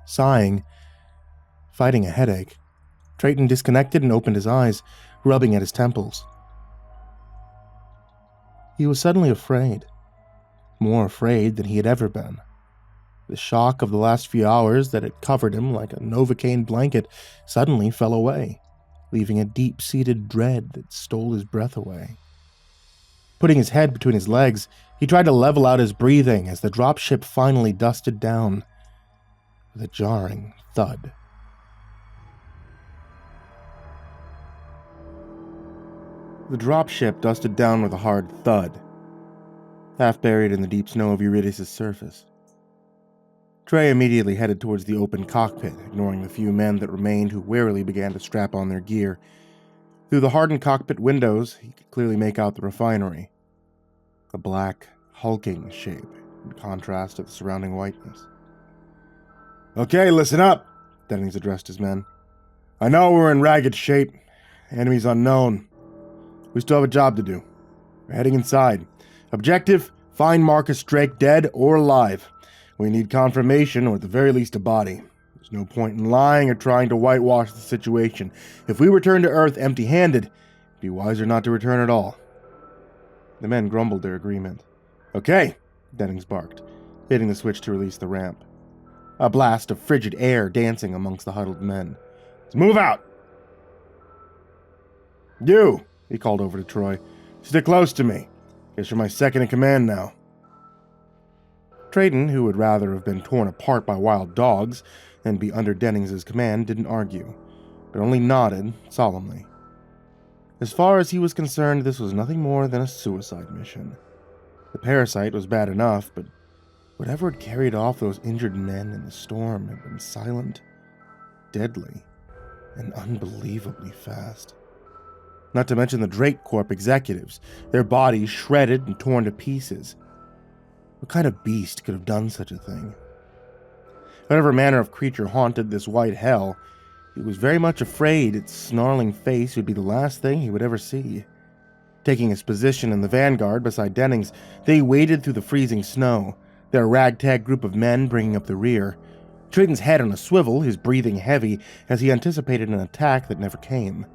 Sighing, fighting a headache, Drayton disconnected and opened his eyes, rubbing at his temples. He was suddenly afraid. More afraid than he had ever been. The shock of the last few hours that had covered him like a Novocaine blanket suddenly fell away, leaving a deep-seated dread that stole his breath away. Putting his head between his legs, he tried to level out his breathing as the dropship finally dusted down with a jarring thud. The dropship dusted down with a hard thud, half buried in the deep snow of Uridious' surface. Trey immediately headed towards the open cockpit, ignoring the few men that remained who warily began to strap on their gear. Through the hardened cockpit windows, he could clearly make out the refinery, a black, hulking shape in contrast to the surrounding whiteness. Okay, listen up, Dennings addressed his men. I know we're in ragged shape, enemies unknown. We still have a job to do. We're heading inside. Objective, find Marcus Drake dead or alive. We need confirmation, or at the very least a body. There's no point in lying or trying to whitewash the situation. If we return to Earth empty-handed, it'd be wiser not to return at all. The men grumbled their agreement. Okay, Dennings barked, hitting the switch to release the ramp. A blast of frigid air dancing amongst the huddled men. Let's move out! You, he called over to Troy. Stick close to me. Guess you're my second in command now. Drayton, who would rather have been torn apart by wild dogs than be under Dennings' command, didn't argue, but only nodded solemnly. As far as he was concerned, this was nothing more than a suicide mission. The parasite was bad enough, but whatever had carried off those injured men in the storm had been silent, deadly, and unbelievably fast. Not to mention the Drake Corp executives, their bodies shredded and torn to pieces. What kind of beast could have done such a thing? Whatever manner of creature haunted this white hell, he was very much afraid its snarling face would be the last thing he would ever see. Taking his position in the vanguard beside Dennings, they waded through the freezing snow, their ragtag group of men bringing up the rear. Drayton's head on a swivel, his breathing heavy, as he anticipated an attack that never came.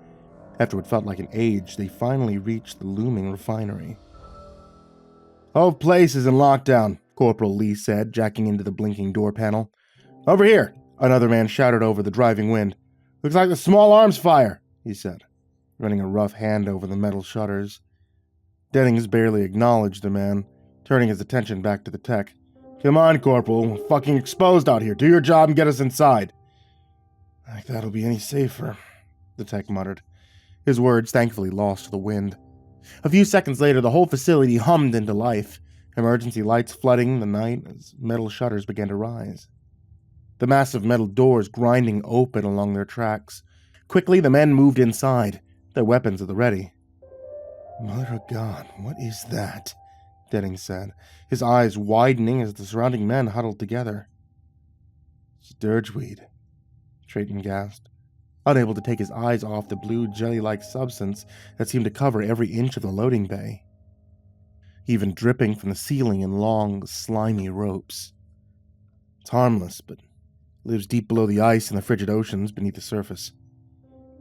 After what felt like an age, they finally reached the looming refinery. Whole place is in lockdown, Corporal Lee said, jacking into the blinking door panel. Over here, another man shouted over the driving wind. Looks like the small arms fire, he said, running a rough hand over the metal shutters. Dennings barely acknowledged the man, turning his attention back to the tech. Come on, Corporal, we're fucking exposed out here. Do your job and get us inside. I think that'll be any safer, the tech muttered, his words thankfully lost to the wind. A few seconds later, the whole facility hummed into life, emergency lights flooding the night as metal shutters began to rise. The massive metal doors grinding open along their tracks. Quickly, the men moved inside, their weapons at the ready. Mother of God, what is that? Dennings said, his eyes widening as the surrounding men huddled together. It's dirgeweed, Trayton gasped, unable to take his eyes off the blue jelly-like substance that seemed to cover every inch of the loading bay, even dripping from the ceiling in long, slimy ropes. It's harmless, but lives deep below the ice in the frigid oceans beneath the surface.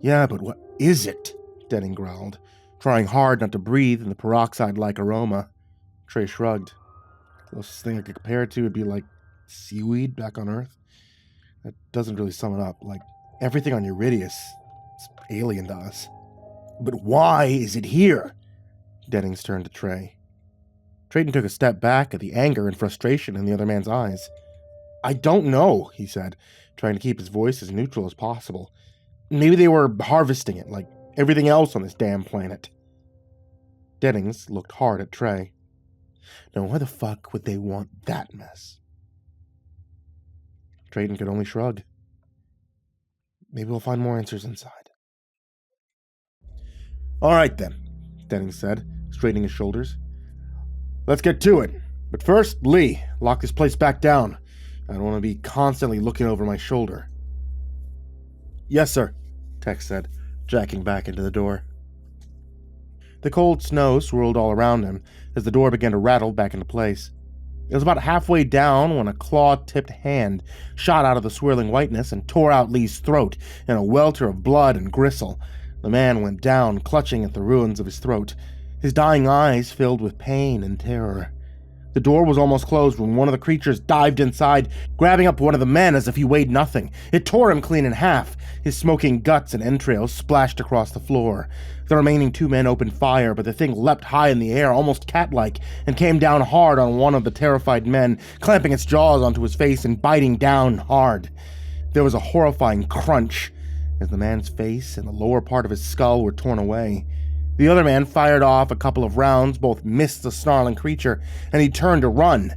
Yeah, but what is it? Dennings growled, trying hard not to breathe in the peroxide-like aroma. Trey shrugged. Closest thing I could compare it to would be like seaweed back on Earth. That doesn't really sum it up. Like everything on Uridious, it's alien to us. But why is it here? Dennings turned to Trey. Trayton took a step back at the anger and frustration in the other man's eyes. I don't know, he said, trying to keep his voice as neutral as possible. Maybe they were harvesting it, like everything else on this damn planet. Dennings looked hard at Trey. Now why the fuck would they want that mess? Trayton could only shrug. Maybe we'll find more answers inside. All right then, Dennings said, straightening his shoulders. Let's get to it. But first, Lee, lock this place back down. I don't want to be constantly looking over my shoulder. Yes, sir, Tex said, jacking back into the door. The cold snow swirled all around him as the door began to rattle back into place. It was about halfway down when a claw-tipped hand shot out of the swirling whiteness and tore out Lee's throat in a welter of blood and gristle. The man went down, clutching at the ruins of his throat, his dying eyes filled with pain and terror. The door was almost closed when one of the creatures dived inside, grabbing up one of the men as if he weighed nothing. It tore him clean in half. His smoking guts and entrails splashed across the floor. The remaining two men opened fire, but the thing leapt high in the air, almost cat-like, and came down hard on one of the terrified men, clamping its jaws onto his face and biting down hard. There was a horrifying crunch as the man's face and the lower part of his skull were torn away. The other man fired off a couple of rounds, both missed the snarling creature, and he turned to run,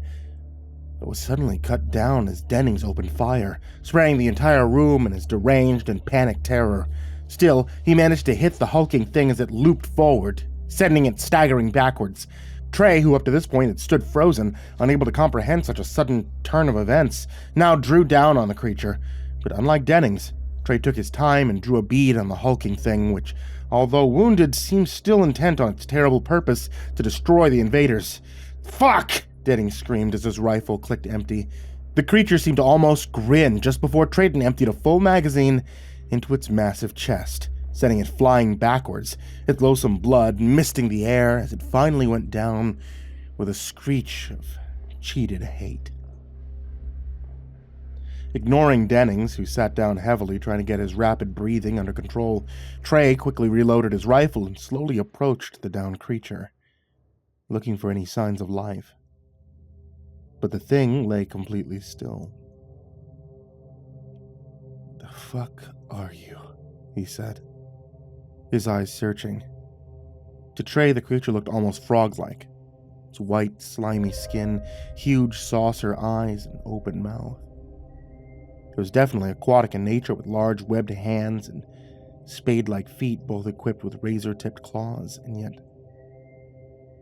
but was suddenly cut down as Dennings opened fire, spraying the entire room in his deranged and panicked terror. Still, he managed to hit the hulking thing as it looped forward, sending it staggering backwards. Trey, who up to this point had stood frozen, unable to comprehend such a sudden turn of events, now drew down on the creature. But unlike Dennings, Trey took his time and drew a bead on the hulking thing, which, although wounded, seemed still intent on its terrible purpose to destroy the invaders. Fuck! Dennings screamed as his rifle clicked empty. The creature seemed to almost grin just before Trayton emptied a full magazine into its massive chest, sending it flying backwards, its loathsome blood misting the air as it finally went down with a screech of cheated hate. Ignoring Dennings, who sat down heavily trying to get his rapid breathing under control, Trey quickly reloaded his rifle and slowly approached the downed creature, looking for any signs of life. But the thing lay completely still. "The fuck are you?" he said, his eyes searching. To Trey, the creature looked almost frog-like. Its white, slimy skin, huge saucer eyes, and open mouth. It was definitely aquatic in nature, with large webbed hands and spade-like feet, both equipped with razor-tipped claws, and yet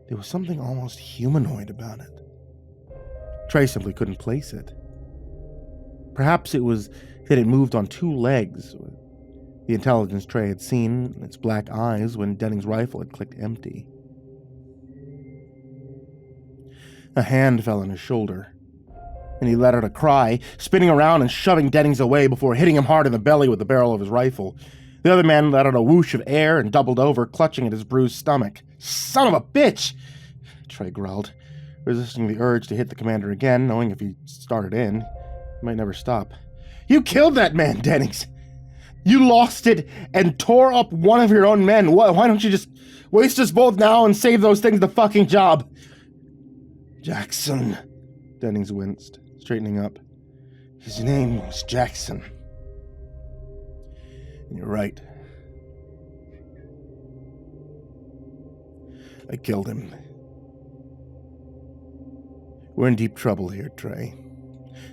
there was something almost humanoid about it. Trey simply couldn't place it. Perhaps it was that it moved on two legs, or the intelligence Trey had seen in its black eyes when Dennings' rifle had clicked empty. A hand fell on his shoulder, and he let out a cry, spinning around and shoving Dennings away before hitting him hard in the belly with the barrel of his rifle. The other man let out a whoosh of air and doubled over, clutching at his bruised stomach. "Son of a bitch!" Trey growled, resisting the urge to hit the commander again, knowing if he started in, It might never stop. You killed that man, Dennings! You lost it and tore up one of your own men. Why don't you just waste us both now and save those things the fucking job? Jackson. Dennings winced, straightening up. His name was Jackson. And you're right. I killed him. We're in deep trouble here, Trey.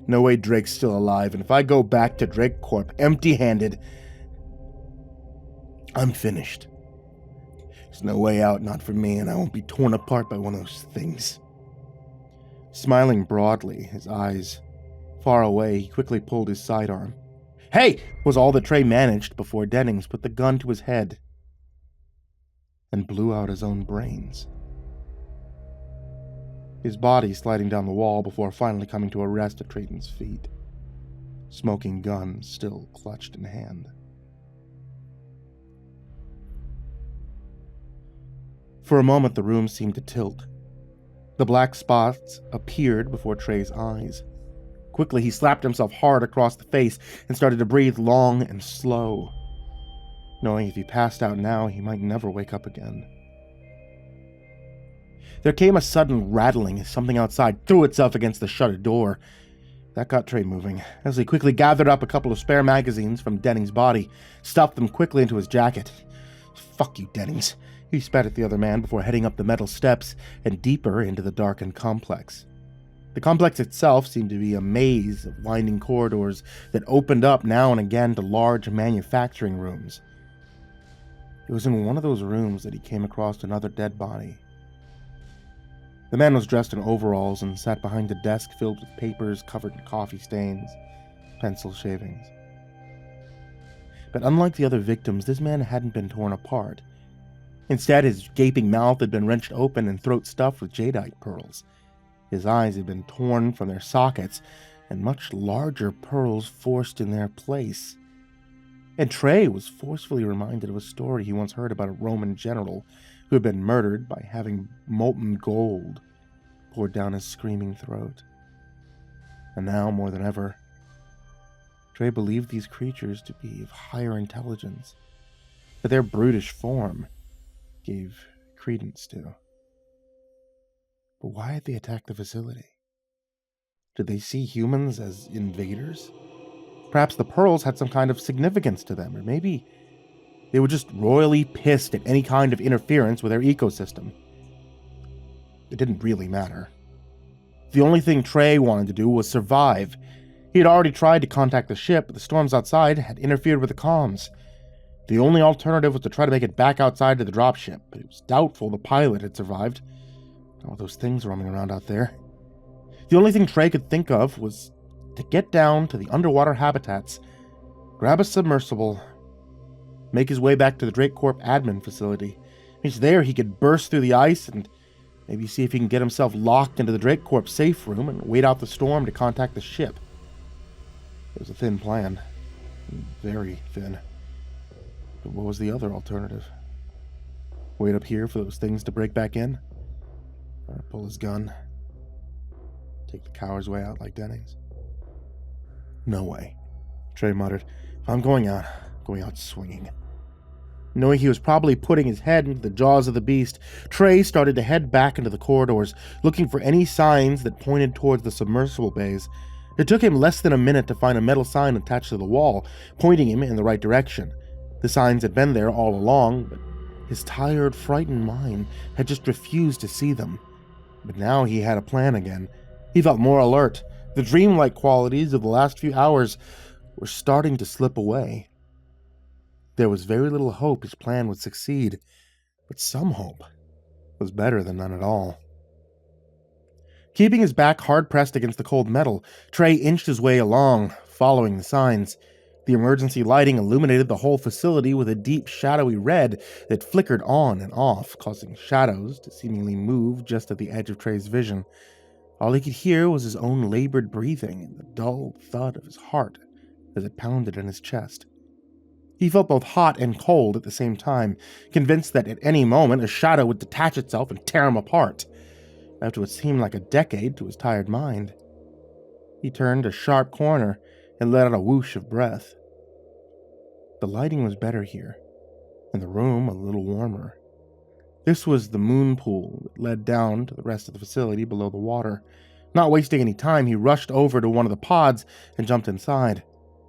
No way Drake's still alive, and if I go back to Drake Corp empty-handed, I'm finished. There's no way out, not for me, and I won't be torn apart by one of those things. Smiling broadly, his eyes far away, he quickly pulled his sidearm. Hey! Was all that Trey managed before Dennings put the gun to his head and blew out his own brains. His body sliding down the wall before finally coming to a rest at Trayton's feet, smoking gun still clutched in hand. For a moment, the room seemed to tilt. The black spots appeared before Trey's eyes. Quickly, he slapped himself hard across the face and started to breathe long and slow, knowing if he passed out now, he might never wake up again. There came a sudden rattling as something outside threw itself against the shuttered door. That got Trey moving, as he quickly gathered up a couple of spare magazines from Dennings' body, stuffed them quickly into his jacket. Fuck you, Dennings. He spat at the other man before heading up the metal steps and deeper into the darkened complex. The complex itself seemed to be a maze of winding corridors that opened up now and again to large manufacturing rooms. It was in one of those rooms that he came across another dead body. The man was dressed in overalls and sat behind a desk filled with papers covered in coffee stains, pencil shavings. But unlike the other victims, this man hadn't been torn apart. Instead, his gaping mouth had been wrenched open and throat stuffed with jadeite pearls. His eyes had been torn from their sockets, and much larger pearls forced in their place. And Trey was forcefully reminded of a story he once heard about a Roman general who had been murdered by having molten gold poured down his screaming throat. And now, more than ever, Trey believed these creatures to be of higher intelligence, that their brutish form gave credence to. But why had they attacked the facility? Did they see humans as invaders? Perhaps the pearls had some kind of significance to them, or maybe they were just royally pissed at any kind of interference with their ecosystem. It didn't really matter. The only thing Trey wanted to do was survive. He had already tried to contact the ship, but the storms outside had interfered with the comms. The only alternative was to try to make it back outside to the dropship, but it was doubtful the pilot had survived. All those things roaming around out there. The only thing Trey could think of was to get down to the underwater habitats, grab a submersible, make his way back to the Drake Corp admin facility. He's there, he could burst through the ice and maybe see if he can get himself locked into the Drake Corp safe room and wait out the storm to contact the ship. It was a thin plan. Very thin. But what was the other alternative? Wait up here for those things to break back in? Or pull his gun? Take the coward's way out like Dennings? No way, Trey muttered. If I'm going out swinging. Knowing he was probably putting his head into the jaws of the beast, Trey started to head back into the corridors, looking for any signs that pointed towards the submersible bays. It took him less than a minute to find a metal sign attached to the wall, pointing him in the right direction. The signs had been there all along, but his tired, frightened mind had just refused to see them. But now he had a plan again. He felt more alert. The dreamlike qualities of the last few hours were starting to slip away. There was very little hope his plan would succeed, but some hope was better than none at all. Keeping his back hard-pressed against the cold metal, Trey inched his way along, following the signs. The emergency lighting illuminated the whole facility with a deep, shadowy red that flickered on and off, causing shadows to seemingly move just at the edge of Trey's vision. All he could hear was his own labored breathing and the dull thud of his heart as it pounded in his chest. He felt both hot and cold at the same time, convinced that at any moment a shadow would detach itself and tear him apart, after what seemed like a decade to his tired mind. He turned a sharp corner and let out a whoosh of breath. The lighting was better here, and the room a little warmer. This was the moon pool that led down to the rest of the facility below the water. Not wasting any time, he rushed over to one of the pods and jumped inside,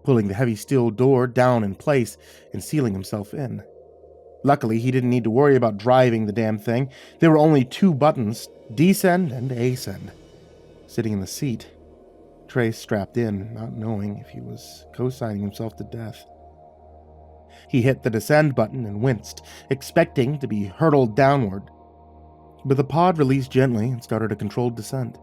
pulling the heavy steel door down in place and sealing himself in. Luckily, he didn't need to worry about driving the damn thing. There were only 2 buttons, descend and ascend. Sitting in the seat, Trey strapped in, not knowing if he was co-signing himself to death. He hit the descend button and winced, expecting to be hurtled downward. But the pod released gently and started a controlled descent.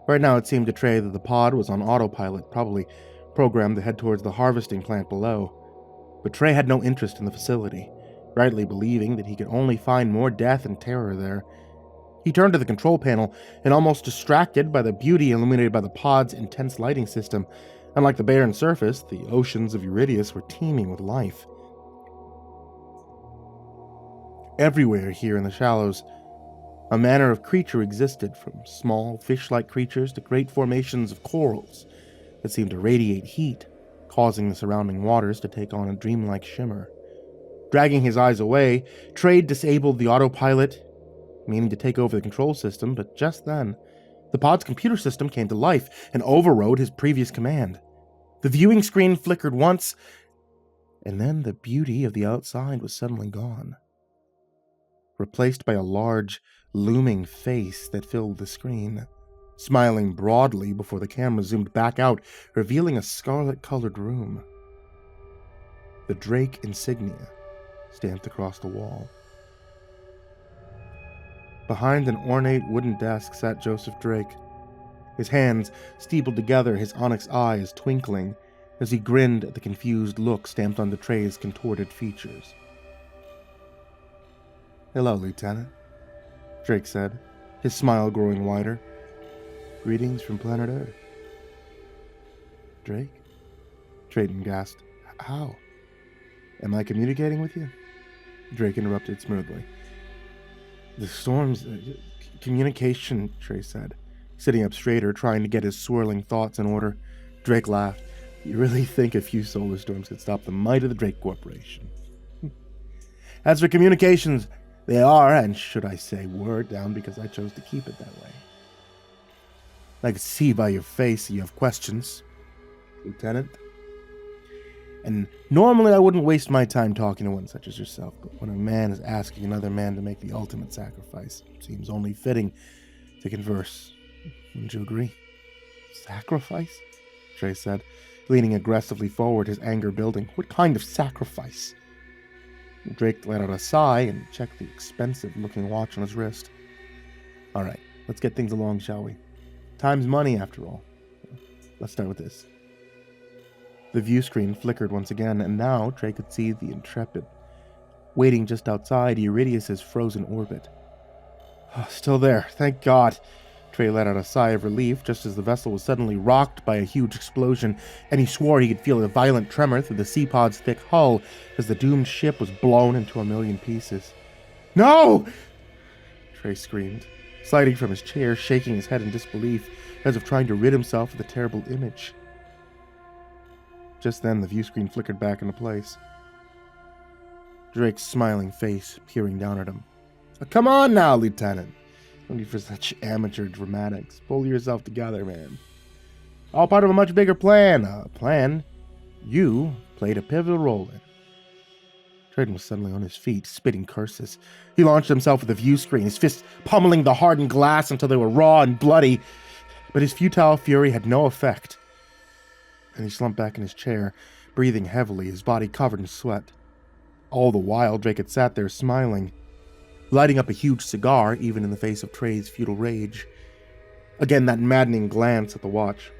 Right now it seemed to Trey that the pod was on autopilot, probably programmed to head towards the harvesting plant below. But Trey had no interest in the facility, rightly believing that he could only find more death and terror there. He turned to the control panel and, almost distracted by the beauty illuminated by the pod's intense lighting system, unlike the barren surface, the oceans of Uridious were teeming with life. Everywhere here in the shallows, a manner of creature existed, from small fish-like creatures to great formations of corals that seemed to radiate heat, causing the surrounding waters to take on a dreamlike shimmer. Dragging his eyes away, Trey disabled the autopilot, meaning to take over the control system, but just then, the pod's computer system came to life and overrode his previous command. The viewing screen flickered once, and then the beauty of the outside was suddenly gone, replaced by a large, looming face that filled the screen, smiling broadly before the camera zoomed back out, revealing a scarlet-colored room. The Drake insignia stamped across the wall. Behind an ornate wooden desk sat Joseph Drake, his hands steepled together, his onyx eyes twinkling as he grinned at the confused look stamped onto Trey's contorted features. "Hello, Lieutenant," Drake said, his smile growing wider. "Greetings from planet Earth." "Drake?" Trayton gasped. "How? Am I communicating with you?" Drake interrupted smoothly. "The storms... communication," Trey said, sitting up straighter, trying to get his swirling thoughts in order. Drake laughed. "You really think a few solar storms could stop the might of the Drake Corporation?" "As for communications, they are, and should I say were, down because I chose to keep it that way." "I can see by your face you have questions, Lieutenant. And normally I wouldn't waste my time talking to one such as yourself, but when a man is asking another man to make the ultimate sacrifice, it seems only fitting to converse. Wouldn't you agree?" "Sacrifice?" Trey said, leaning aggressively forward, his anger building. "What kind of sacrifice?" Drake let out a sigh and checked the expensive-looking watch on his wrist. "All right, let's get things along, shall we? Time's money, after all. Let's start with this." The view screen flickered once again, and now Trey could see the Intrepid, waiting just outside Uridious' frozen orbit. "Oh, still there, thank God." Trey let out a sigh of relief just as the vessel was suddenly rocked by a huge explosion, and he swore he could feel a violent tremor through the sea-pod's thick hull as the doomed ship was blown into a million pieces. "No!" Trey screamed, sliding from his chair, shaking his head in disbelief, as if trying to rid himself of the terrible image. Just then, the view screen flickered back into place. Drake's smiling face peering down at him. "Come on now, Lieutenant. No need for such amateur dramatics. Pull yourself together, man. All part of a much bigger plan. A plan you played a pivotal role in." Trayton was suddenly on his feet, spitting curses. He launched himself at the view screen, his fists pummeling the hardened glass until they were raw and bloody. But his futile fury had no effect, and he slumped back in his chair, breathing heavily, his body covered in sweat. All the while, Drake had sat there smiling, lighting up a huge cigar even in the face of Trey's futile rage. Again, that maddening glance at the watch.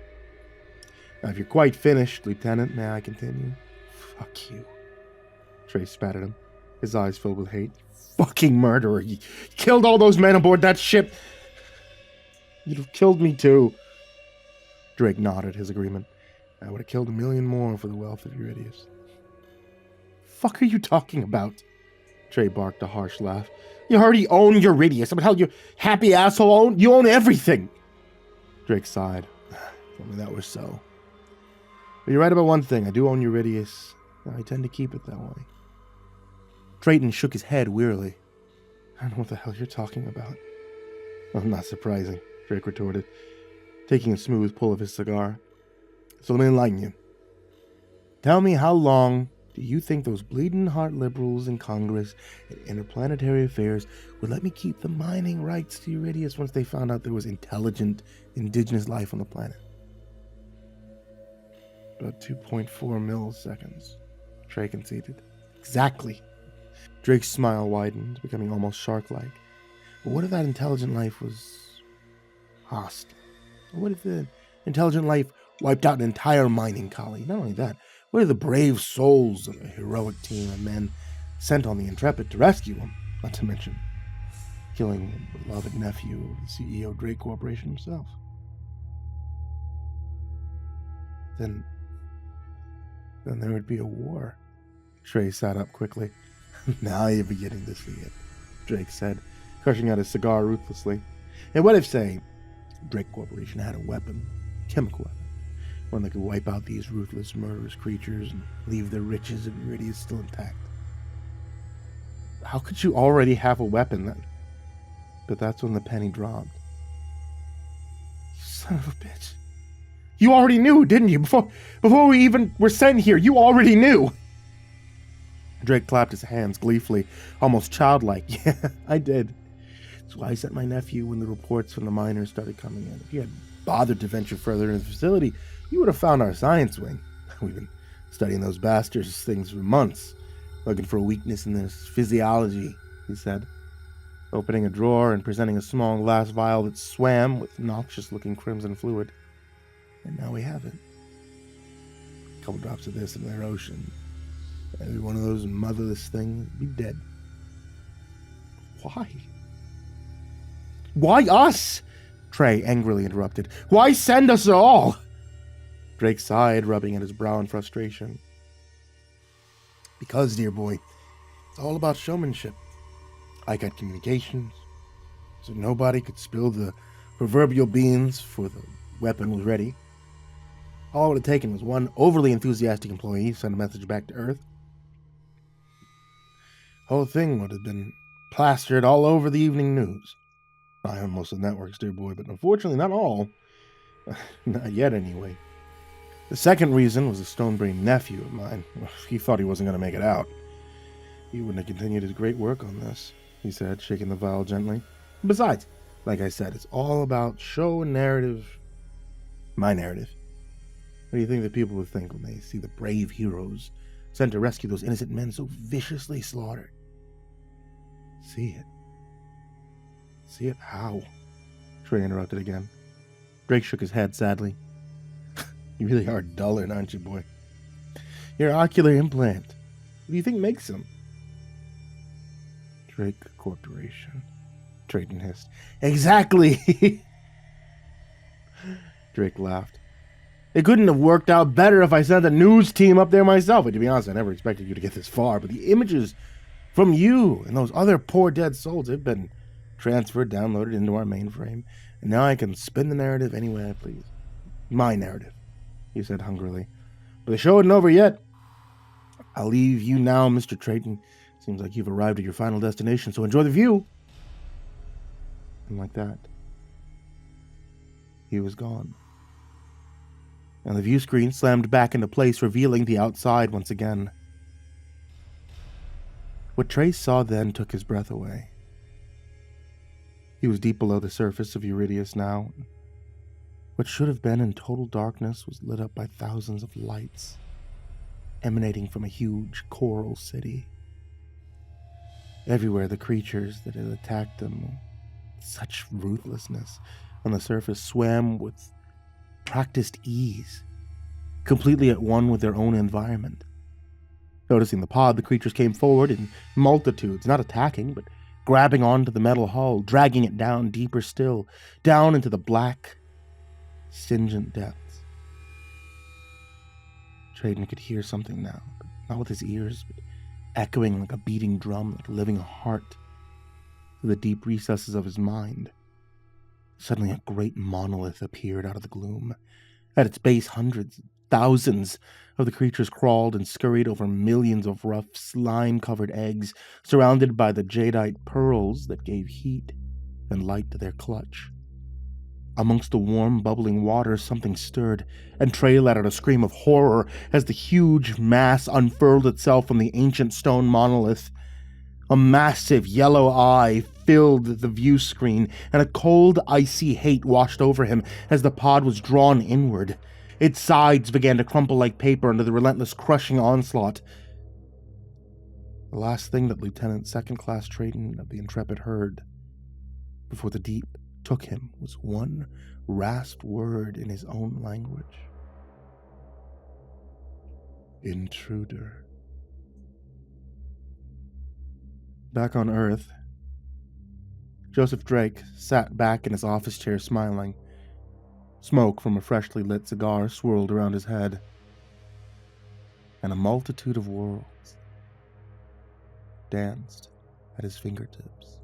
"Now, if you're quite finished, Lieutenant, may I continue?" "Fuck you." Trey spat at him, his eyes filled with hate. "Fucking murderer. You killed all those men aboard that ship. You'd have killed me too." Drake nodded his agreement. "I would have killed 1,000,000 more for the wealth of Uridious." "Fuck are you talking about?" Trey barked a harsh laugh. "You already own Uridious. I mean, hell, you happy asshole, you own everything." Drake sighed. If only that were so. But you're right about one thing. I do own Uridious. I tend to keep it that way. Drayton shook his head wearily. I don't know what the hell you're talking about. Well, not surprising, Drake retorted, taking a smooth pull of his cigar. So let me enlighten you. Tell me, how long do you think those bleeding heart liberals in Congress and interplanetary affairs would let me keep the mining rights to Uridious once they found out there was intelligent, indigenous life on the planet? About 2.4 milliseconds, Trey conceded. Exactly. Drake's smile widened, becoming almost shark-like. But what if that intelligent life was hostile? What if the intelligent life wiped out an entire mining colony? Not only that, what if the brave souls of a heroic team of men sent on the Intrepid to rescue him? Not to mention killing the beloved nephew of the CEO of Drake Corporation himself. Then there would be a war. Trey sat up quickly. Now you're beginning to see it, Drake said, crushing out his cigar ruthlessly. And what if, say, Drake Corporation had a weapon, chemical weapon, one that could wipe out these ruthless, murderous creatures and leave their riches and Uridious still intact? How could you already have a weapon then? But that's when the penny dropped. You son of a bitch. You already knew, didn't you? Before we even were sent here, you already knew. Drake clapped his hands gleefully, almost childlike. Yeah, I did. That's why I sent my nephew when the reports from the miners started coming in. If you had bothered to venture further into the facility, you would have found our science wing. We've been studying those bastards' things for months, looking for a weakness in their physiology, he said, opening a drawer and presenting a small glass vial that swam with noxious-looking crimson fluid. And now we have it. A couple drops of this in their ocean. Every one of those motherless things would be dead. Why? Why us? Trey angrily interrupted. Why send us at all? Drake sighed, rubbing at his brow in frustration. Because, dear boy, it's all about showmanship. I got communications, so nobody could spill the proverbial beans before the weapon was ready. All it would have taken was one overly enthusiastic employee to send a message back to Earth. The whole thing would have been plastered all over the evening news. I own most of the networks, dear boy, but unfortunately not all. Not yet, anyway. The second reason was a stone-brained nephew of mine. He thought he wasn't going to make it out. He wouldn't have continued his great work on this, he said, shaking the vial gently. Besides, like I said, it's all about show and narrative. My narrative. What do you think that people would think when they see the brave heroes sent to rescue those innocent men so viciously slaughtered? See it. See it how? Trey interrupted again. Drake shook his head sadly. You really are dullard, aren't you, boy? Your ocular implant. What do you think makes them? Drake Corporation. Drayton hissed. Exactly! Drake laughed. It couldn't have worked out better if I sent a news team up there myself. But to be honest, I never expected you to get this far. But the images from you and those other poor dead souls have been transferred, downloaded into our mainframe. And now I can spin the narrative any way I please. My narrative, he said hungrily. But the show isn't over yet. I'll leave you now, Mr. Drayton. Seems like you've arrived at your final destination, so enjoy the view. And like that, he was gone. And the view screen slammed back into place, revealing the outside once again. What Trey saw then took his breath away. He was deep below the surface of Uridious now. What should have been in total darkness was lit up by thousands of lights, emanating from a huge coral city. Everywhere the creatures that had attacked them, with such ruthlessness, on the surface swam with practiced ease, completely at one with their own environment. Noticing the pod, the creatures came forward in multitudes, not attacking, but grabbing onto the metal hull, dragging it down deeper still, down into the black, stringent depths. Drayton could hear something now, but not with his ears, but echoing like a beating drum, like a living heart, through the deep recesses of his mind. Suddenly a great monolith appeared out of the gloom, At its base, hundreds, thousands of the creatures crawled and scurried over millions of rough, slime-covered eggs, surrounded by the jadeite pearls that gave heat and light to their clutch. Amongst the warm, bubbling water, something stirred, and Trey let out a scream of horror as the huge mass unfurled itself from the ancient stone monolith. A massive yellow eye filled the view screen, and a cold, icy hate washed over him as the pod was drawn inward. Its sides began to crumple like paper under the relentless, crushing onslaught. The last thing that Lieutenant Second-Class Trayton of the Intrepid heard before the deep took him was one rasped word in his own language. Intruder. Back on Earth, Joseph Drake sat back in his office chair smiling. Smoke from a freshly lit cigar swirled around his head, and a multitude of worlds danced at his fingertips.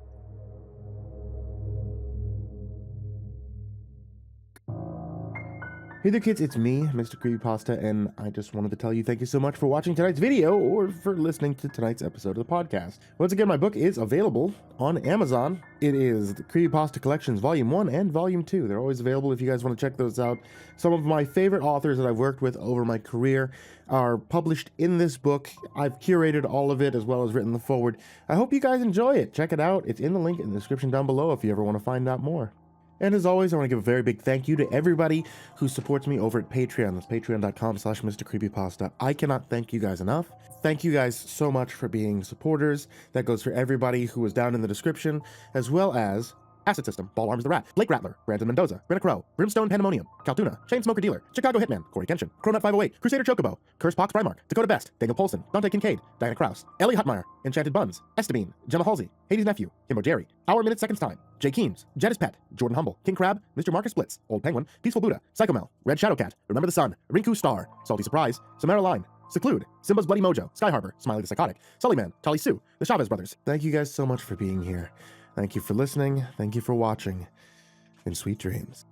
Hey there kids, it's me, MrCreepyPasta, and I just wanted to tell you thank you so much for watching tonight's video or for listening to tonight's episode of the podcast. Once again, my book is available on Amazon. It is the Creepypasta Collections Volume 1 and Volume 2. They're always available if you guys want to check those out. Some of my favorite authors that I've worked with over my career are published in this book. I've curated all of it as well as written the foreword. I hope you guys enjoy it. Check it out. It's in the link in the description down below if you ever want to find out more. And as always, I want to give a very big thank you to everybody who supports me over at Patreon. That's patreon.com/MrCreepyPasta. I cannot thank you guys enough. Thank you guys so much for being supporters. That goes for everybody who was down in the description, as well as AcidSystem, BallarmsTheRat, Blake Rattler, Brandon Mendoza, Brenna, BrimstonePandemonium, Caltuna, ChainSmoker-Dealer, ChicagoHitman, CoryxKenshin, Cronut508, CrusaderChocobo, CursepoxPrimarch, Dakota Best, Poulsen, Dante Kinkade, Kraus, Ellie Hutmire, Enchanted Buns, Estebean, Gemma, HIDive, nephew, Kimbo Jerry, Hour Minute Seconds Time, Jay Keems, Jedis Pet, Jordan Humble, King Crab, Mr. Marcus Splits, Old Penguin, Peaceful Buddha, Psychomel, Red Shadowcat, Remember the Sun, Rinku Star, Salty Surprise, Samara Line, Seclude, Simba's Bloody Mojo, Sky Harbor, Smiley the Psychotic, Sullyman, Tali Sue, the Chavez Brothers. Thank you guys so much for being here. Thank you for listening, thank you for watching, and sweet dreams.